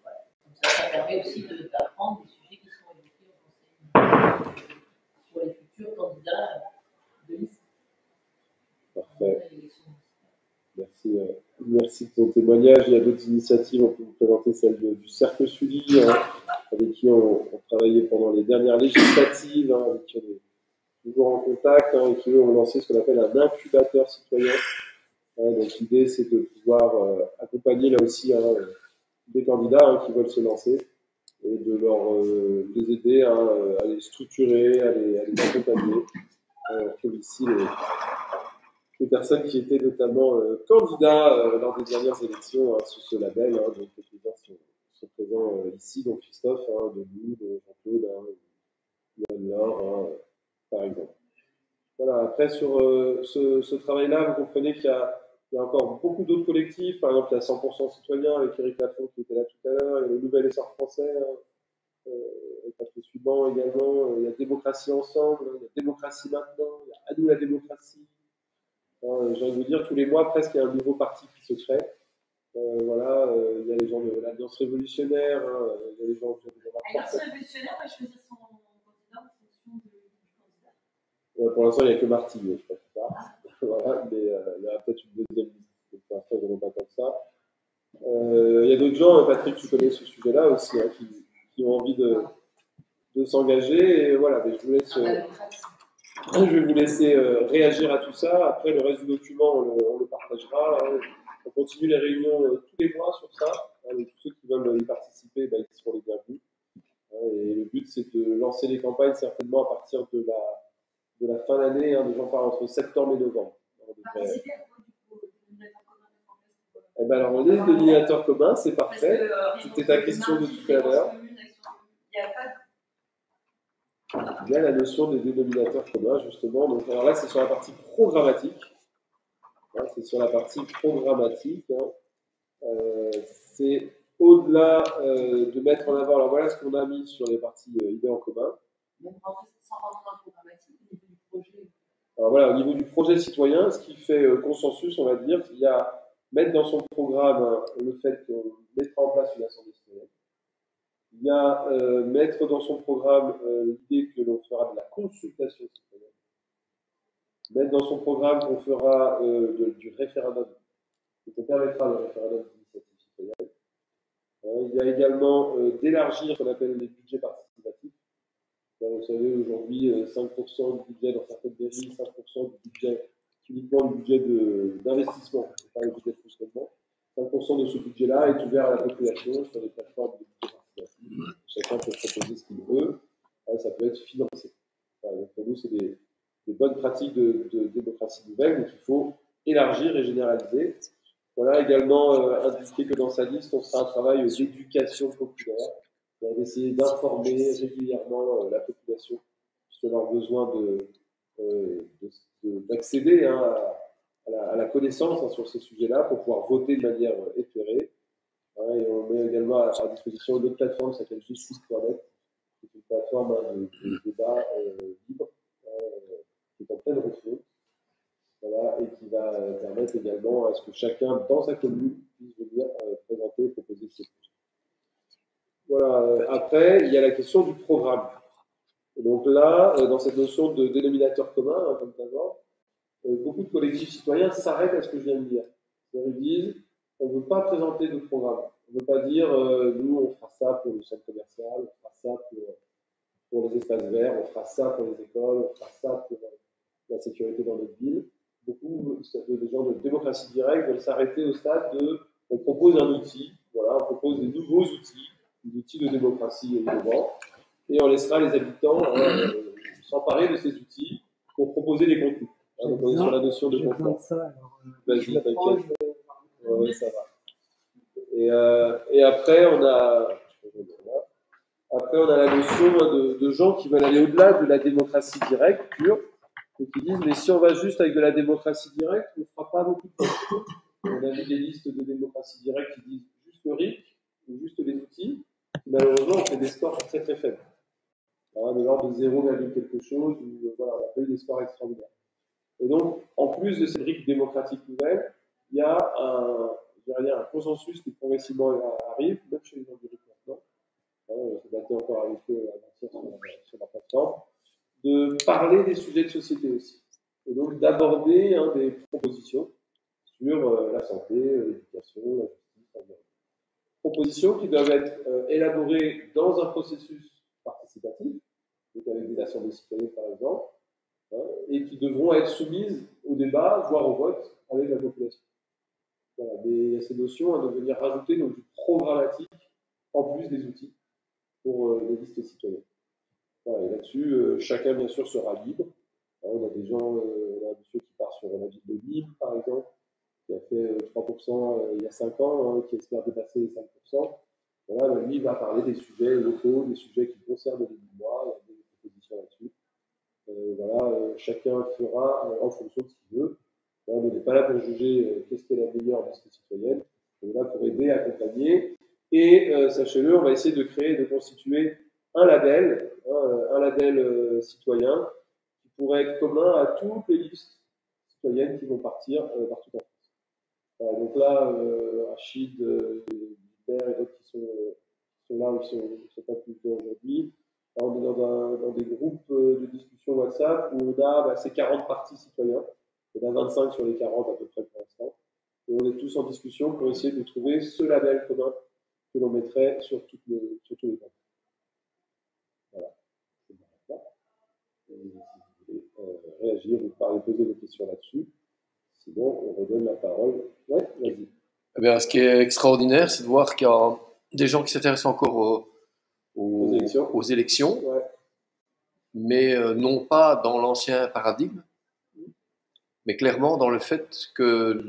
S4: voilà, comme ça permet aussi d'apprendre des sujets qui sont évoqués au conseil sur les futurs candidats de liste.
S3: Parfait. Merci de ton témoignage. Il y a d'autres initiatives. On peut vous présenter celle du Cercle Sully, avec qui on travaillait pendant les dernières législatives, avec qui on est toujours en contact, et qui eux ont lancé ce qu'on appelle un incubateur citoyen. Donc l'idée, c'est de pouvoir accompagner là aussi des candidats qui veulent se lancer et de les aider à les structurer, à les accompagner. On trouve ici les personnes qui étaient notamment candidats lors des dernières élections sous ce label. Donc quelques-uns sont présents ici, donc Christophe, Denis, Jean-Claude, Yann-Laure, par exemple. Voilà, après sur ce travail-là, vous comprenez qu'il y a encore beaucoup d'autres collectifs. Par exemple, il y a 100% Citoyens avec Éric Lafont qui était là tout à l'heure, il y a le Nouvel Essor Français, avec Patrice Suban également, il y a Démocratie Ensemble, il y a Démocratie Maintenant, il y a À nous la démocratie. J'ai envie de vous dire, tous les mois, presque, il y a un nouveau parti qui se crée. Voilà, il y a les gens de l'Alliance révolutionnaire, il y a les gens de
S4: l'Alliance révolutionnaire, moi, je faisais son candidat en fonction du
S3: candidat. Pour l'instant, il n'y a que Martigues, je crois. Voilà, mais il y aura peut-être une deuxième liste. Pour l'instant, je ne pas comme ça. Il y a d'autres gens, Patrick, tu connais ce sujet-là aussi, qui ont envie de s'engager. Et voilà, mais je vous laisse. Je vais vous laisser réagir à tout ça. Après, le reste du document, on le partagera. On continue les réunions tous les mois sur ça. Et tous ceux qui veulent y participer, ils seront les bienvenus. Et le but, c'est de lancer les campagnes certainement à partir de la fin d'année. Les gens parlent entre septembre et novembre. Alors, les dénominateurs communs, c'est parfait. C'était ta question de tout à l'heure. Il y a la notion des dénominateurs communs, justement. Donc, alors là, c'est sur la partie programmatique. C'est sur la partie programmatique. C'est au-delà de mettre en avant. Alors, voilà ce qu'on a mis sur les parties idées en commun. Alors voilà, au niveau du projet citoyen, ce qui fait consensus, on va dire, il y a mettre dans son programme le fait qu'on mettra en place une assemblée citoyenne. Il y a mettre dans son programme l'idée que l'on fera de la consultation citoyenne. Mettre dans son programme qu'on fera du référendum, qu'on permettra le référendum d'initiative citoyenne. Il y a également d'élargir ce qu'on appelle les budgets participatifs. Vous savez, aujourd'hui, 5% du budget dans certaines mairies, 5% du budget, uniquement du budget d'investissement, pas le budget de fonctionnement. 5% de ce budget-là est ouvert à la population sur les plateformes de budget participatif. Chacun peut proposer ce qu'il veut, ça peut être financé. Donc pour nous, c'est des bonnes pratiques de démocratie nouvelle, donc il faut élargir et généraliser. Voilà, également indiquer que dans sa liste, on fera un travail d'éducation populaire, d'essayer d'informer régulièrement la population sur leurs besoins d'accéder à la connaissance sur ces sujets-là pour pouvoir voter de manière éclairée. Et on met également à disposition une autre plateforme qui s'appelle justice.net, qui est une plateforme de débat libre, qui est en pleine refonte, voilà, et qui va permettre également à ce que chacun, dans sa commune, puisse venir présenter et proposer ses projets. Voilà. Après, il y a la question du programme. Et donc là, dans cette notion de dénominateur commun, comme d'abord, beaucoup de collectifs citoyens s'arrêtent à ce que je viens de dire. Ils disent, on ne veut pas présenter de programme. On ne veut pas dire, nous, on fera ça pour le centre commercial, on fera ça pour les espaces verts, on fera ça pour les écoles, on fera ça pour la sécurité dans notre ville. Beaucoup de gens de démocratie directe veulent s'arrêter au stade de, on propose un outil, voilà, on propose des nouveaux outils, des outils de démocratie innovants, et on laissera les habitants s'emparer de ces outils pour proposer des contenus. Donc on est sur la notion de confort. Vas-y, t'inquiète. Oui, ça va. Et après, on a la notion de gens qui veulent aller au-delà de la démocratie directe pure, et qui disent, mais si on va juste avec de la démocratie directe, on ne fera pas beaucoup de choses. On a vu des listes de démocratie directe qui disent juste le RIC, ou juste les outils. Malheureusement, on fait des scores très très faibles. De l'ordre de 0, quelque chose, ou voilà, on n'a pas eu des scores extraordinaires. Et donc, en plus de cette brique démocratique nouvelle, il y a un consensus qui progressivement arrive, même chez les gens du RIC maintenant. J'ai battu encore avec eux sur la plateforme, de parler des sujets de société aussi. Et donc, d'aborder des propositions sur la santé, l'éducation, la justice, l'environnement. Propositions qui doivent être élaborées dans un processus participatif, donc avec des assemblées citoyennes par exemple, et qui devront être soumises au débat, voire au vote, avec la population. Voilà, il y a ces notions de venir rajouter donc, du programmatique en plus des outils pour les listes citoyennes. Voilà, et là-dessus, chacun bien sûr sera libre. On a des gens, on a un monsieur qui part sur la ville de Nîmes par exemple, qui a fait 3% il y a 5 ans, qui espère dépasser les 5%. Voilà, lui, il va parler des sujets locaux, des sujets qui concernent les Lillois, il y a des propositions là-dessus. Voilà, chacun fera en fonction de ce qu'il veut. Là, on n'est pas là pour juger qu'est-ce qui est la meilleure liste citoyenne. On est là pour aider, accompagner. Et sachez-le, on va essayer de créer, de constituer un label citoyen qui pourrait être commun à toutes les listes citoyennes qui vont partir partout en France. Voilà, donc là, Rachid, Hubert et d'autres qui sont là ou qui ne sont pas plus aujourd'hui. Alors, on est dans des groupes de discussion WhatsApp où on a ces 40 partis citoyens. On a 25 sur les 40 à peu près pour l'instant. Et on est tous en discussion pour essayer de trouver ce label commun que l'on mettrait sur tous les camps. Voilà. réagir ou poser des questions là-dessus. Sinon, on redonne la parole. Ouais, vas-y.
S6: Eh bien, ce qui est extraordinaire, c'est de voir qu'il y a des gens qui s'intéressent encore aux élections,
S3: ouais.
S6: Mais non pas dans l'ancien paradigme, mais clairement dans le fait que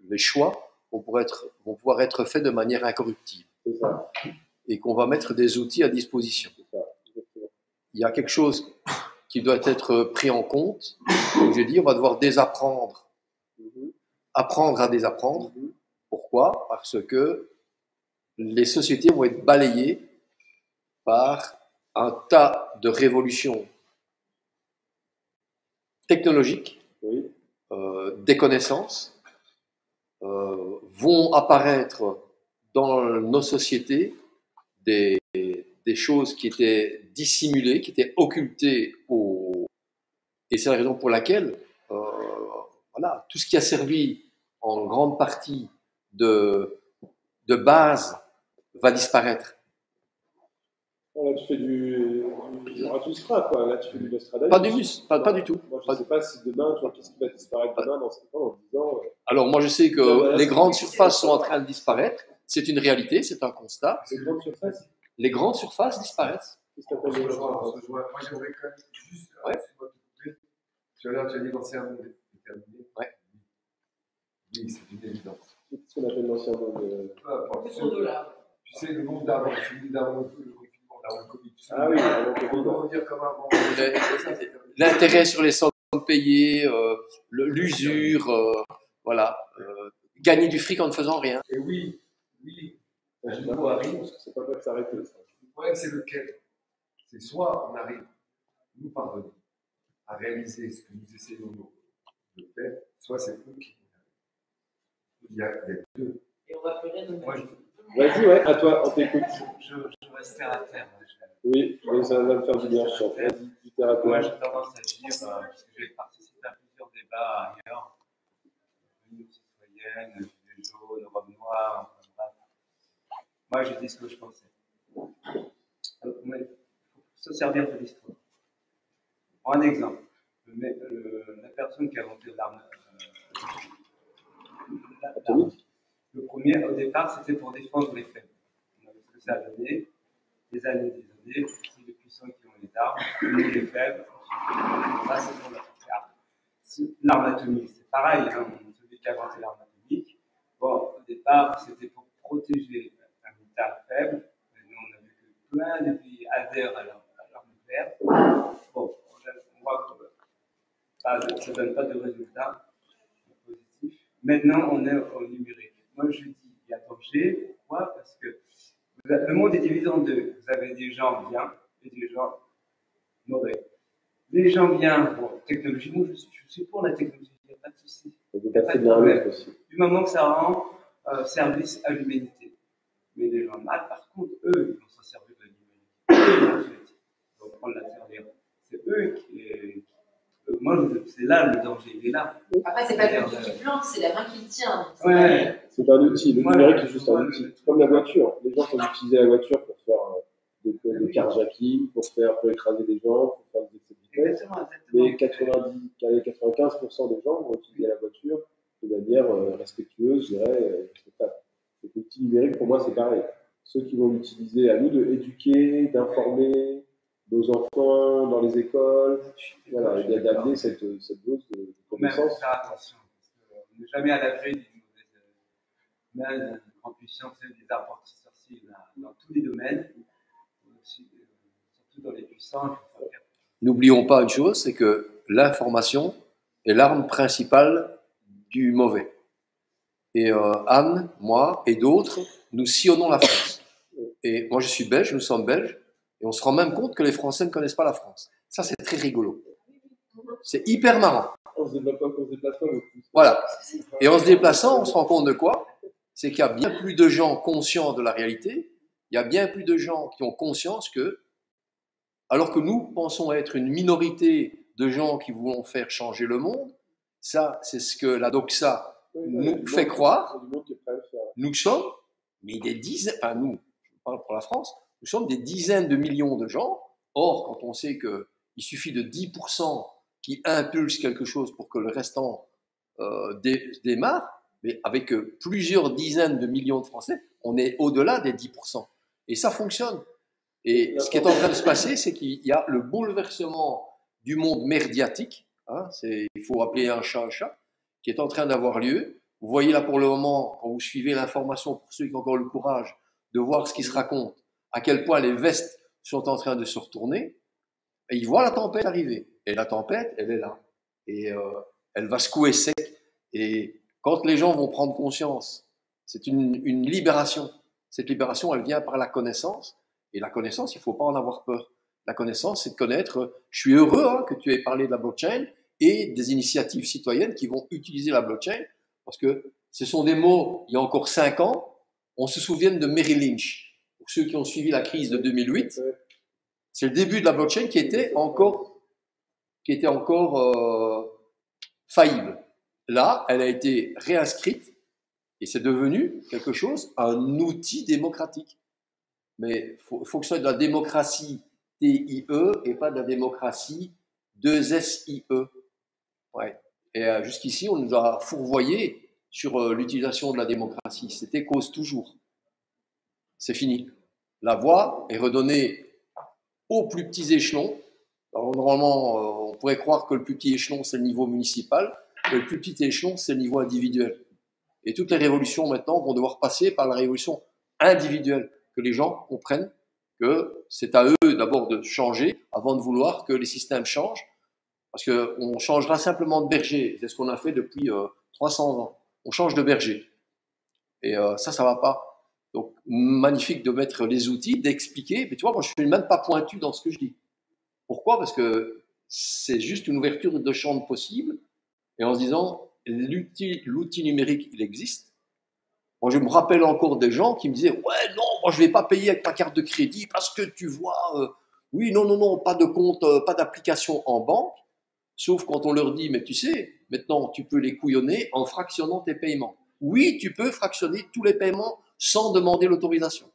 S6: les choix vont pouvoir être faits de manière incorruptible.
S3: C'est ça.
S6: Et qu'on va mettre des outils à disposition.
S3: C'est ça.
S6: Il y a quelque chose qui doit être pris en compte. Comme j'ai dit, on va devoir désapprendre, apprendre à désapprendre. Pourquoi ? Parce que les sociétés vont être balayées par un tas de révolutions technologiques, des connaissances, vont apparaître dans nos sociétés des choses qui étaient dissimulées, qui étaient occultées et c'est la raison pour laquelle voilà, tout ce qui a servi en grande partie de base va disparaître.
S3: Là, tu fais du Ratustra, quoi. Là, tu fais du Nostradamus.
S6: Pas du tout.
S3: Moi, je ne sais pas si demain, tu vois, qu'est-ce qui va disparaître demain dans 5 ans, en 10 ans.
S6: Alors, moi, je sais que les grandes surfaces sont en train de disparaître. C'est une réalité, c'est un constat.
S3: Les grandes surfaces ?
S6: Les grandes surfaces disparaissent.
S3: Qu'est-ce que tu appelles les
S2: Moi, j'aimerais quand même juste. Tu as dit l'ancien monde est terminé.
S6: Ouais.
S2: Oui, c'est une évidence.
S3: Qu'est-ce qu'on appelle l'ancien monde
S2: Tu sais, le monde d'avant, celui d'avant le confinement, d'avant le Covid.
S3: Ah oui, avant le Covid.
S2: On va revenir comme avant.
S6: L'intérêt sur les sommes payées, l'usure, voilà. Gagner du fric en ne faisant rien.
S2: Et oui.
S3: C'est pas prêt de s'arrêter.
S2: Le problème, c'est lequel ? C'est soit on arrive, nous parvenons, à réaliser ce que nous essayons de faire, soit c'est eux qui il y a deux.
S4: Et on va plus rien donner.
S3: Vas-y, ouais, à toi, on t'écoute.
S12: Je reste terre à terre.
S3: Oui, ça va me faire du bien, je sens. Du terre à terre.
S12: Moi, j'ai tendance à dire, parce que j'ai participé à plusieurs débats ailleurs, l'Union citoyenne, Gilets jaunes, Robe noire, bref. Moi, j'ai dit ce que je pensais. Mais il faut se servir de l'histoire. Pour un exemple, la personne qui a inventé l'arme atomique, le premier, au départ, c'était pour défendre les faibles. On a vu ce que ça a donné, des années, c'est les puissants qui ont les armes, les faibles, ça c'est pour la faire. L'arme atomique, c'est pareil, hein, celui qui a inventé l'arme atomique, bon, au départ, c'était pour protéger un État faible, mais nous on a vu que plein de pays adhèrent à l'arme nucléaire. Bon, on voit que ça ne donne pas de résultats positifs. Maintenant, on est au numérique. Moi, je dis, il y a danger. Pourquoi ? Parce que le monde est divisé en deux. Vous avez des gens bien et des gens mauvais. Les gens bien, pour technologie, moi, je suis pour la technologie, il n'y a pas de souci. Du moment que ça rend service à l'humanité. Mais les gens mal, par contre, eux, ils vont s'en servir de l'humanité. Ils vont prendre la terre. C'est eux qui moi, c'est là le danger, il est là.
S4: Après, c'est pas l'outil qui plante, c'est la main qui le tient.
S3: Ouais. C'est un outil, le numérique est juste un outil. Comme la voiture. Les gens peuvent utiliser la voiture pour faire des carjacking, pour écraser des gens, pour faire des excès de vitesse. Mais 95% des gens vont utiliser la voiture de manière respectueuse, je dirais, respectable. Donc, l'outil numérique, pour moi, c'est pareil. Ceux qui vont l'utiliser, à nous d'éduquer, d'informer nos enfants dans les écoles, voilà, et d'amener cette dose de connaissance.
S12: Faire attention, parce qu'on n'est jamais à l'abri d'une mauvaise main, d'une grande puissance, des apprentis sorciers dans tous les domaines, aussi, surtout dans les puissants.
S6: N'oublions pas une chose, c'est que l'information est l'arme principale du mauvais. Et Anne, moi et d'autres, nous sillonnons la France. Et moi je suis belge, nous sommes belges, et on se rend même compte que les Français ne connaissent pas la France. Ça, c'est très rigolo. C'est hyper marrant.
S3: On se déplace pas beaucoup.
S6: Voilà. Et en se déplaçant, on se rend compte de quoi ? C'est qu'il y a bien plus de gens conscients de la réalité, il y a bien plus de gens qui ont conscience que, alors que nous pensons être une minorité de gens qui voulons faire changer le monde, ça, c'est ce que la doxa nous fait croire. Nous sommes, mais des dizaines, enfin nous, je parle pour la France, nous sommes des dizaines de millions de gens Or, quand on sait qu'il suffit de 10% qui impulse quelque chose pour que le restant démarre, mais avec plusieurs dizaines de millions de Français, on est au-delà des 10%. Et ça fonctionne. Et ce qui est en train de se passer, c'est qu'il y a le bouleversement du monde médiatique, hein, il faut appeler un chat, qui est en train d'avoir lieu. Vous voyez là pour le moment, quand vous suivez l'information, pour ceux qui ont encore le courage de voir ce qui se raconte, à quel point les vestes sont en train de se retourner, et ils voient la tempête arriver. Et la tempête, elle est là. Et elle va secouer sec. Et quand les gens vont prendre conscience, c'est une libération. Cette libération, elle vient par la connaissance. Et la connaissance, il ne faut pas en avoir peur. La connaissance, c'est de connaître. Je suis heureux que tu aies parlé de la blockchain et des initiatives citoyennes qui vont utiliser la blockchain, parce que ce sont des mots, il y a encore 5 ans, on se souvient de Merrill Lynch. Pour ceux qui ont suivi la crise de 2008, c'est le début de la blockchain qui était encore faillible. Là, elle a été réinscrite et c'est devenu quelque chose, un outil démocratique. Mais il faut que ce soit de la démocratie T-I-E et pas de la démocratie 2-S-I-E. Ouais. Et jusqu'ici, on nous a fourvoyé sur l'utilisation de la démocratie. C'était cause toujours. C'est fini. La voix est redonnée aux plus petits échelons. Alors, normalement, on pourrait croire que le plus petit échelon, c'est le niveau municipal, et le plus petit échelon, c'est le niveau individuel. Et toutes les révolutions, maintenant, vont devoir passer par la révolution individuelle, que les gens comprennent que c'est à eux d'abord de changer avant de vouloir que les systèmes changent, parce qu'on changera simplement de berger. C'est ce qu'on a fait depuis 300 ans. On change de berger. Et ça va pas. Donc, magnifique de mettre les outils, d'expliquer. Mais tu vois, moi, je ne suis même pas pointu dans ce que je dis. Pourquoi? Parce que c'est juste une ouverture de champ de possible. Et en se disant, l'outil numérique, il existe. Moi, je me rappelle encore des gens qui me disaient « Ouais, non, moi, je ne vais pas payer avec ma carte de crédit parce que tu vois, oui, non, pas de compte, pas d'application en banque. » Sauf quand on leur dit « Mais tu sais, maintenant, tu peux les couillonner en fractionnant tes paiements. » Oui, tu peux fractionner tous les paiements sans demander l'autorisation.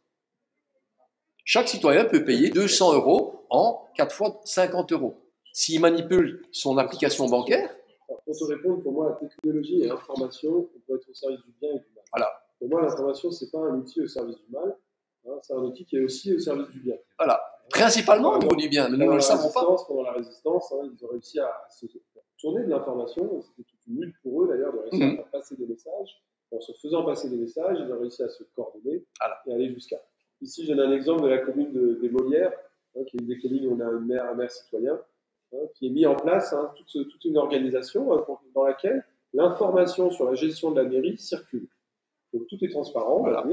S6: Chaque citoyen peut payer 200 € en 4 fois 50 €. S'il manipule son application bancaire…
S3: Alors, pour te répondre, pour moi, la technologie et l'information, on peut être au service du bien et du mal.
S6: Voilà.
S3: Pour moi, l'information, ce n'est pas un outil au service du mal, hein, c'est un outil qui est aussi au service du bien.
S6: Voilà. Principalement au niveau du bien, mais nous ne le savons pas.
S3: Pendant la résistance, ils ont réussi à se tourner de l'information. C'était toute une lutte pour eux, d'ailleurs, de réussir à faire passer des messages. En se faisant passer des messages, ils ont réussi à se coordonner et aller jusqu'à. Ici, j'ai un exemple de la commune des Molières, qui est une des communes où on a un maire citoyen, qui est mis en place toute une organisation dans laquelle l'information sur la gestion de la mairie circule. Donc tout est transparent, voilà.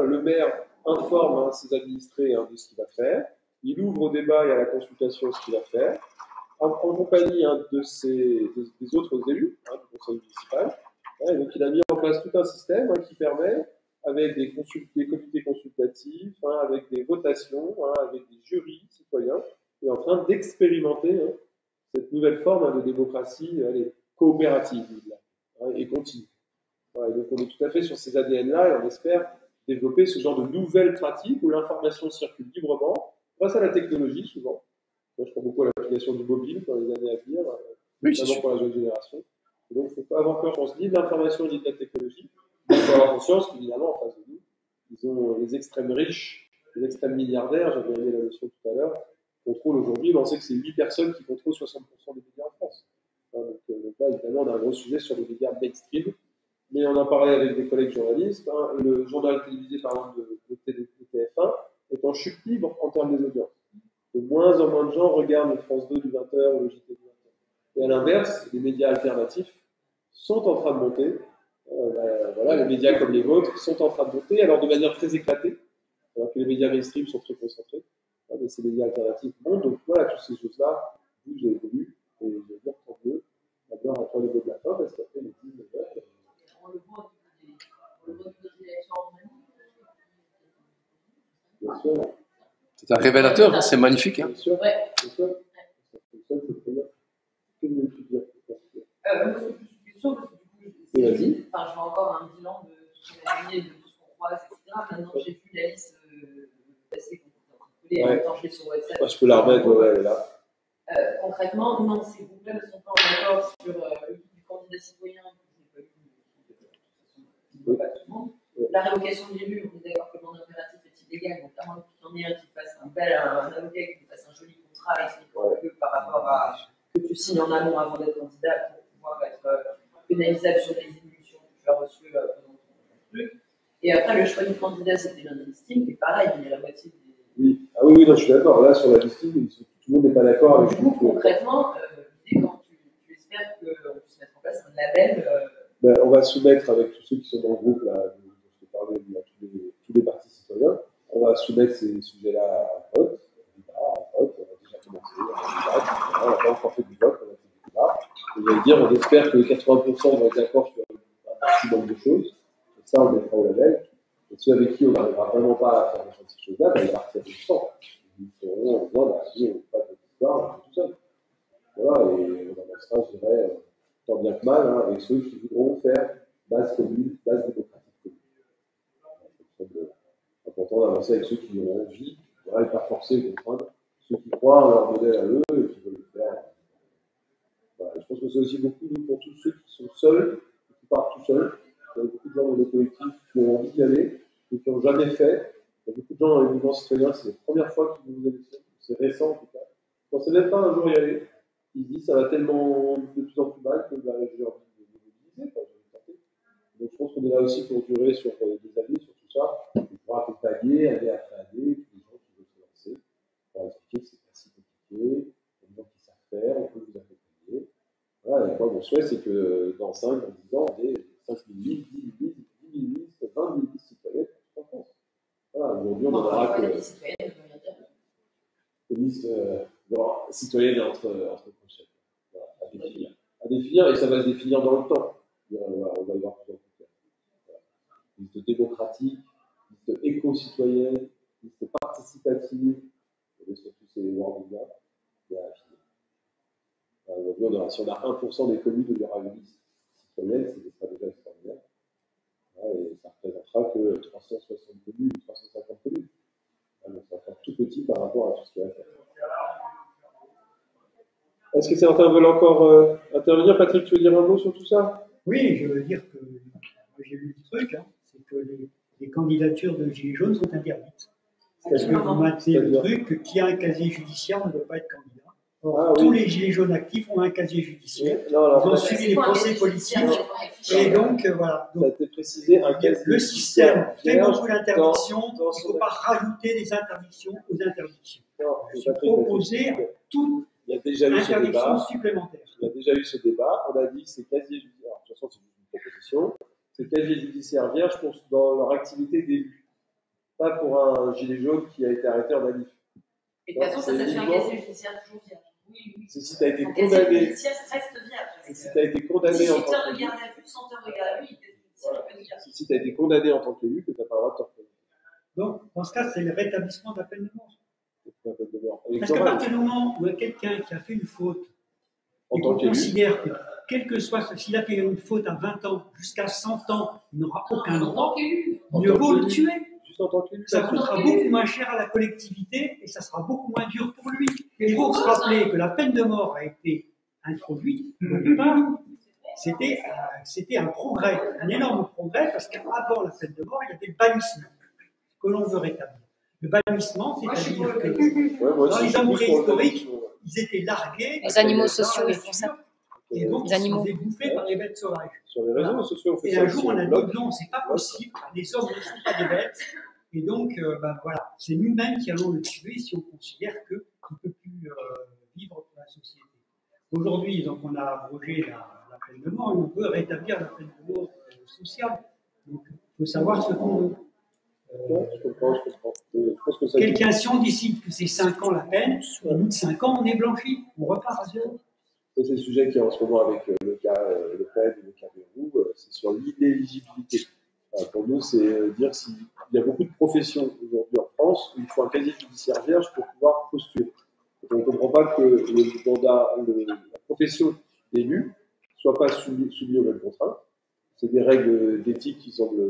S3: Le maire informe ses administrés de ce qu'il va faire, il ouvre au débat et à la consultation ce qu'il va faire, en compagnie des autres élus du conseil municipal. Et donc il a mis en place tout un système qui permet, avec des comités consultatifs, avec des votations, avec des jurys citoyens, est en train d'expérimenter cette nouvelle forme de démocratie coopérative et continue. Voilà, donc on est tout à fait sur ces ADN-là et on espère développer ce genre de nouvelles pratiques où l'information circule librement grâce à la technologie souvent. Moi, je crois beaucoup à l'application du mobile dans les années à venir, notamment pour la jeune génération. Et donc il ne faut pas avoir peur, je pense, ni de l'information ni de la technologie. Il faut avoir conscience qu'évidemment, en face de nous, ils ont les extrêmes riches, les extrêmes milliardaires, j'avais aimé la notion tout à l'heure, contrôlent aujourd'hui, on sait que c'est 8 personnes qui contrôlent 60% des médias en France. Donc là, évidemment, on a un gros sujet sur les médias mainstream. Mais on en parlait avec des collègues journalistes. Le journal télévisé, par exemple, de TF1 est en chute libre en termes des audiences. De moins en moins de gens regardent le France 2 du 20h ou le JT du 20h. Et à l'inverse, les médias alternatifs sont en train de monter. Les médias comme les vôtres sont en train de monter, alors de manière très éclatée, alors que les médias mainstream sont très concentrés. Mais ces médias alternatifs montent. Donc voilà, toutes ces choses-là, j'ai évolué. Et je vais dire tant mieux. D'abord, à 3 niveaux de la fin, parce qu'après, les 19h. Bien sûr.
S6: C'est un révélateur, c'est magnifique.
S3: Bien sûr.
S4: Ouais.
S3: Bien sûr. Ça, c'est très bien. Que veux-tu dire?
S4: Moi, c'est plus une question, parce que du coup, je vais encore un bilan de ce qu'on a gagné, de tout ce qu'on croise, etc. Maintenant, j'ai vu la liste passer qu'on était en train de et en même temps je l'ai sur WhatsApp.
S3: Je peux la remettre, ouais, là.
S4: Concrètement, non, ces groupes-là ne sont pas en accord sur le guide du candidat citoyen, qui ne pas tout le monde. La révocation de l'élu, on est d'accord que le mandat impératif est illégal, donc à moins qu'il y en ait un qui fasse un avocat qui fasse un joli contrat expliquant que par rapport à que tu signes en amont avant d'être candidat pour pouvoir être pénalisable sur les évolutions que tu as reçues pendant ton truc. Et après, le choix du candidat, c'était l'un des listings, et pareil, il y a la moitié des.
S3: Oui, ah oui, non, je suis d'accord. Là, sur la listing, tout le monde n'est pas d'accord avec
S4: du coup, concrètement, l'idée, quand tu espères qu'on puisse mettre en place un label.
S3: On va soumettre avec tous ceux qui sont dans le groupe, là, dont je te parlais, tous les partis citoyens, on va soumettre ces sujets-là à vote. On a déjà commencé, on n'a pas encore fait du vote, on a fait du débat. Et j'allais dire, on espère que 80% vont être d'accord sur un maximum de choses. Et ça, on mettra au label. Et ceux avec qui on n'arrivera vraiment pas à faire ces choses-là, ils partiront du sang. Ils seront en disant, si on n'a pas de histoire, on est tout seul. Voilà, et on avancera, je dirais, tant bien que mal, avec ceux qui voudront faire base commune, base démocratique commune. C'est important d'avancer avec ceux qui ont envie, et pas forcer ou contraindre, ceux qui croient en leur modèle à eux et qui veulent le faire. Voilà, je pense que c'est aussi beaucoup pour tous ceux qui sont seuls, qui partent tout seuls. Il y a beaucoup de gens dans le collectif qui ont envie d'y aller, et qui n'ont jamais fait. Il y a beaucoup de gens dans les mouvements citoyens, c'est la première fois qu'ils vont aux élections, c'est récent en tout cas. Ils ne pensaient même pas un jour y aller. Ils disent ça va tellement de plus en plus mal que j'ai envie de mobiliser. Donc je pense qu'on est là aussi pour durer sur des années, sur tout ça, et pour accompagner, année après année, tous les gens qui veulent se lancer, pour expliquer que c'est pas si compliqué, il y a des gens qui savent faire, on peut vous accompagner. Voilà, et moi mon souhait c'est que dans 5, dans 10 ans, on ait 5 000 listes, 10 000 listes, 10 000 listes, 20 000 listes citoyennes en France. Voilà, aujourd'hui on aura que une liste citoyenne entre prochaines. Voilà, à définir, et ça va se définir dans le temps. On va y voir plus en plus clair. Voilà. Liste démocratique, liste éco-citoyenne, liste participative, et surtout ces wordings-là, il y a à affiner. Aujourd'hui, si on a 1% des communes où il y aura une liste citoyenne, c'est déjà extraordinaire. Voilà, et ça ne représentera que 360 communes, 350 communes. Donc c'est encore tout petit par rapport à tout ce qu'il y a à faire. Est-ce que certains veulent encore intervenir? Patrick, tu veux dire un mot sur tout ça?
S10: Oui, je veux dire que j'ai lu le truc, c'est que les candidatures de Gilets jaunes sont interdites. Parce que vous maintenez le truc, qui a un casier judiciaire ne doit pas être candidat. Or, tous les Gilets jaunes actifs ont un casier judiciaire. Ils ont suivi les procès politiques. Et donc, voilà. Donc,
S3: ça a été précisé,
S10: le système fait beaucoup d'interdictions. Il ne faut pas rajouter des interdictions aux interdictions. Je suis proposé à toute interdiction supplémentaire.
S3: Il y a déjà eu ce débat. On a dit que c'est casier judiciaire. De toute façon, c'est une proposition. C'est casier judiciaire vierge dans leur activité d'élu. Pas pour un gilet jaune qui a été arrêté en manif.
S4: Et de toute façon, ça fait un casier judiciaire toujours vierge. Oui.
S3: C'est si tu as été
S4: condamné.
S3: Le casier
S4: judiciaire reste vierge.
S3: C'est si tu as été condamné en tant
S4: 18 heures de garde à vue, 100 heures de garde à vue,
S3: c'est si tu as été condamné en tant qu'élu que tu n'as pas le droit de te représenter.
S10: Donc, dans ce cas, c'est le rétablissement de la peine de mort.
S3: Parce
S10: qu'à partir du moment où quelqu'un qui a fait une faute, et qu'on considère que, quel que soit, s'il a fait une faute à 20 ans, jusqu'à 100 ans, il n'aura aucun droit, mieux vaut le tuer. Ça coûtera beaucoup moins cher à la collectivité et ça sera beaucoup moins dur pour lui. Il faut se rappeler que la peine de mort a été introduite au départ. C'était un progrès, un énorme progrès, parce qu'avant la peine de mort, il y avait le bannissement que l'on veut rétablir. Le bannissement, c'est-à-dire que dans les hommes préhistoriques, ils étaient largués.
S8: Les animaux sociaux, ils font ça.
S10: Et donc,
S8: les animaux.
S10: Ils sont bouffés par les bêtes sauvages.
S3: Sur les réseaux sociaux, on fait
S10: et
S3: ça.
S10: Et un jour, on a dit non, c'est pas possible, les hommes ne sont pas des bêtes. Et donc, voilà, c'est nous-mêmes qui allons le tuer si on considère qu'il ne peut plus vivre pour la société. Aujourd'hui, donc, on a abrogé la peine de mort et on peut rétablir la peine de mort sociale. Donc, il faut savoir ce qu'on veut.
S3: Je comprends.
S10: Quelqu'un, si on décide que c'est 5 ans la peine, au bout de 5 ans, on est blanchi, on repart à zéro.
S3: C'est le sujet qui est en ce moment avec le cas Le Pen et le cas Bayrou, c'est sur l'inéligibilité. Pour nous, c'est dire s'il y a beaucoup de professions aujourd'hui en France où il faut un casier judiciaire vierge pour pouvoir postuler. On ne comprend pas que la profession d'élu ne soit pas soumise aux mêmes contraintes. C'est des règles d'éthique qui semblent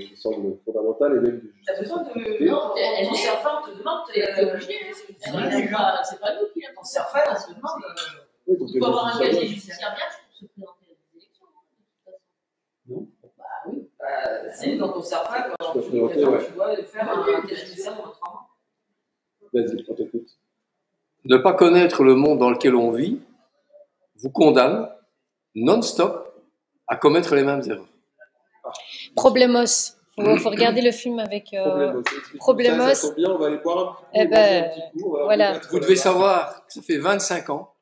S3: fondamentales et même de
S4: T'as besoin de. Non, ton serveur te demande, t'es obligé. C'est pas nous qui l'avons. Ton serveur, on se demande. Il faut avoir un casier judiciaire vierge pour se présenter à des élections.
S3: Non.
S4: Bah oui. C'est dans ton serveur, quand tu dois faire un casier judiciaire pour 3 mois.
S3: Vas-y, on t'écoute.
S6: Ne pas connaître le monde dans lequel on vit vous condamne non-stop à commettre les mêmes erreurs.
S8: Problemos. Faut regarder le film avec Problemos.
S3: Ça tombe bien, on va aller boire un petit coup.
S8: Voilà.
S6: Vous devez savoir que ça fait 25 ans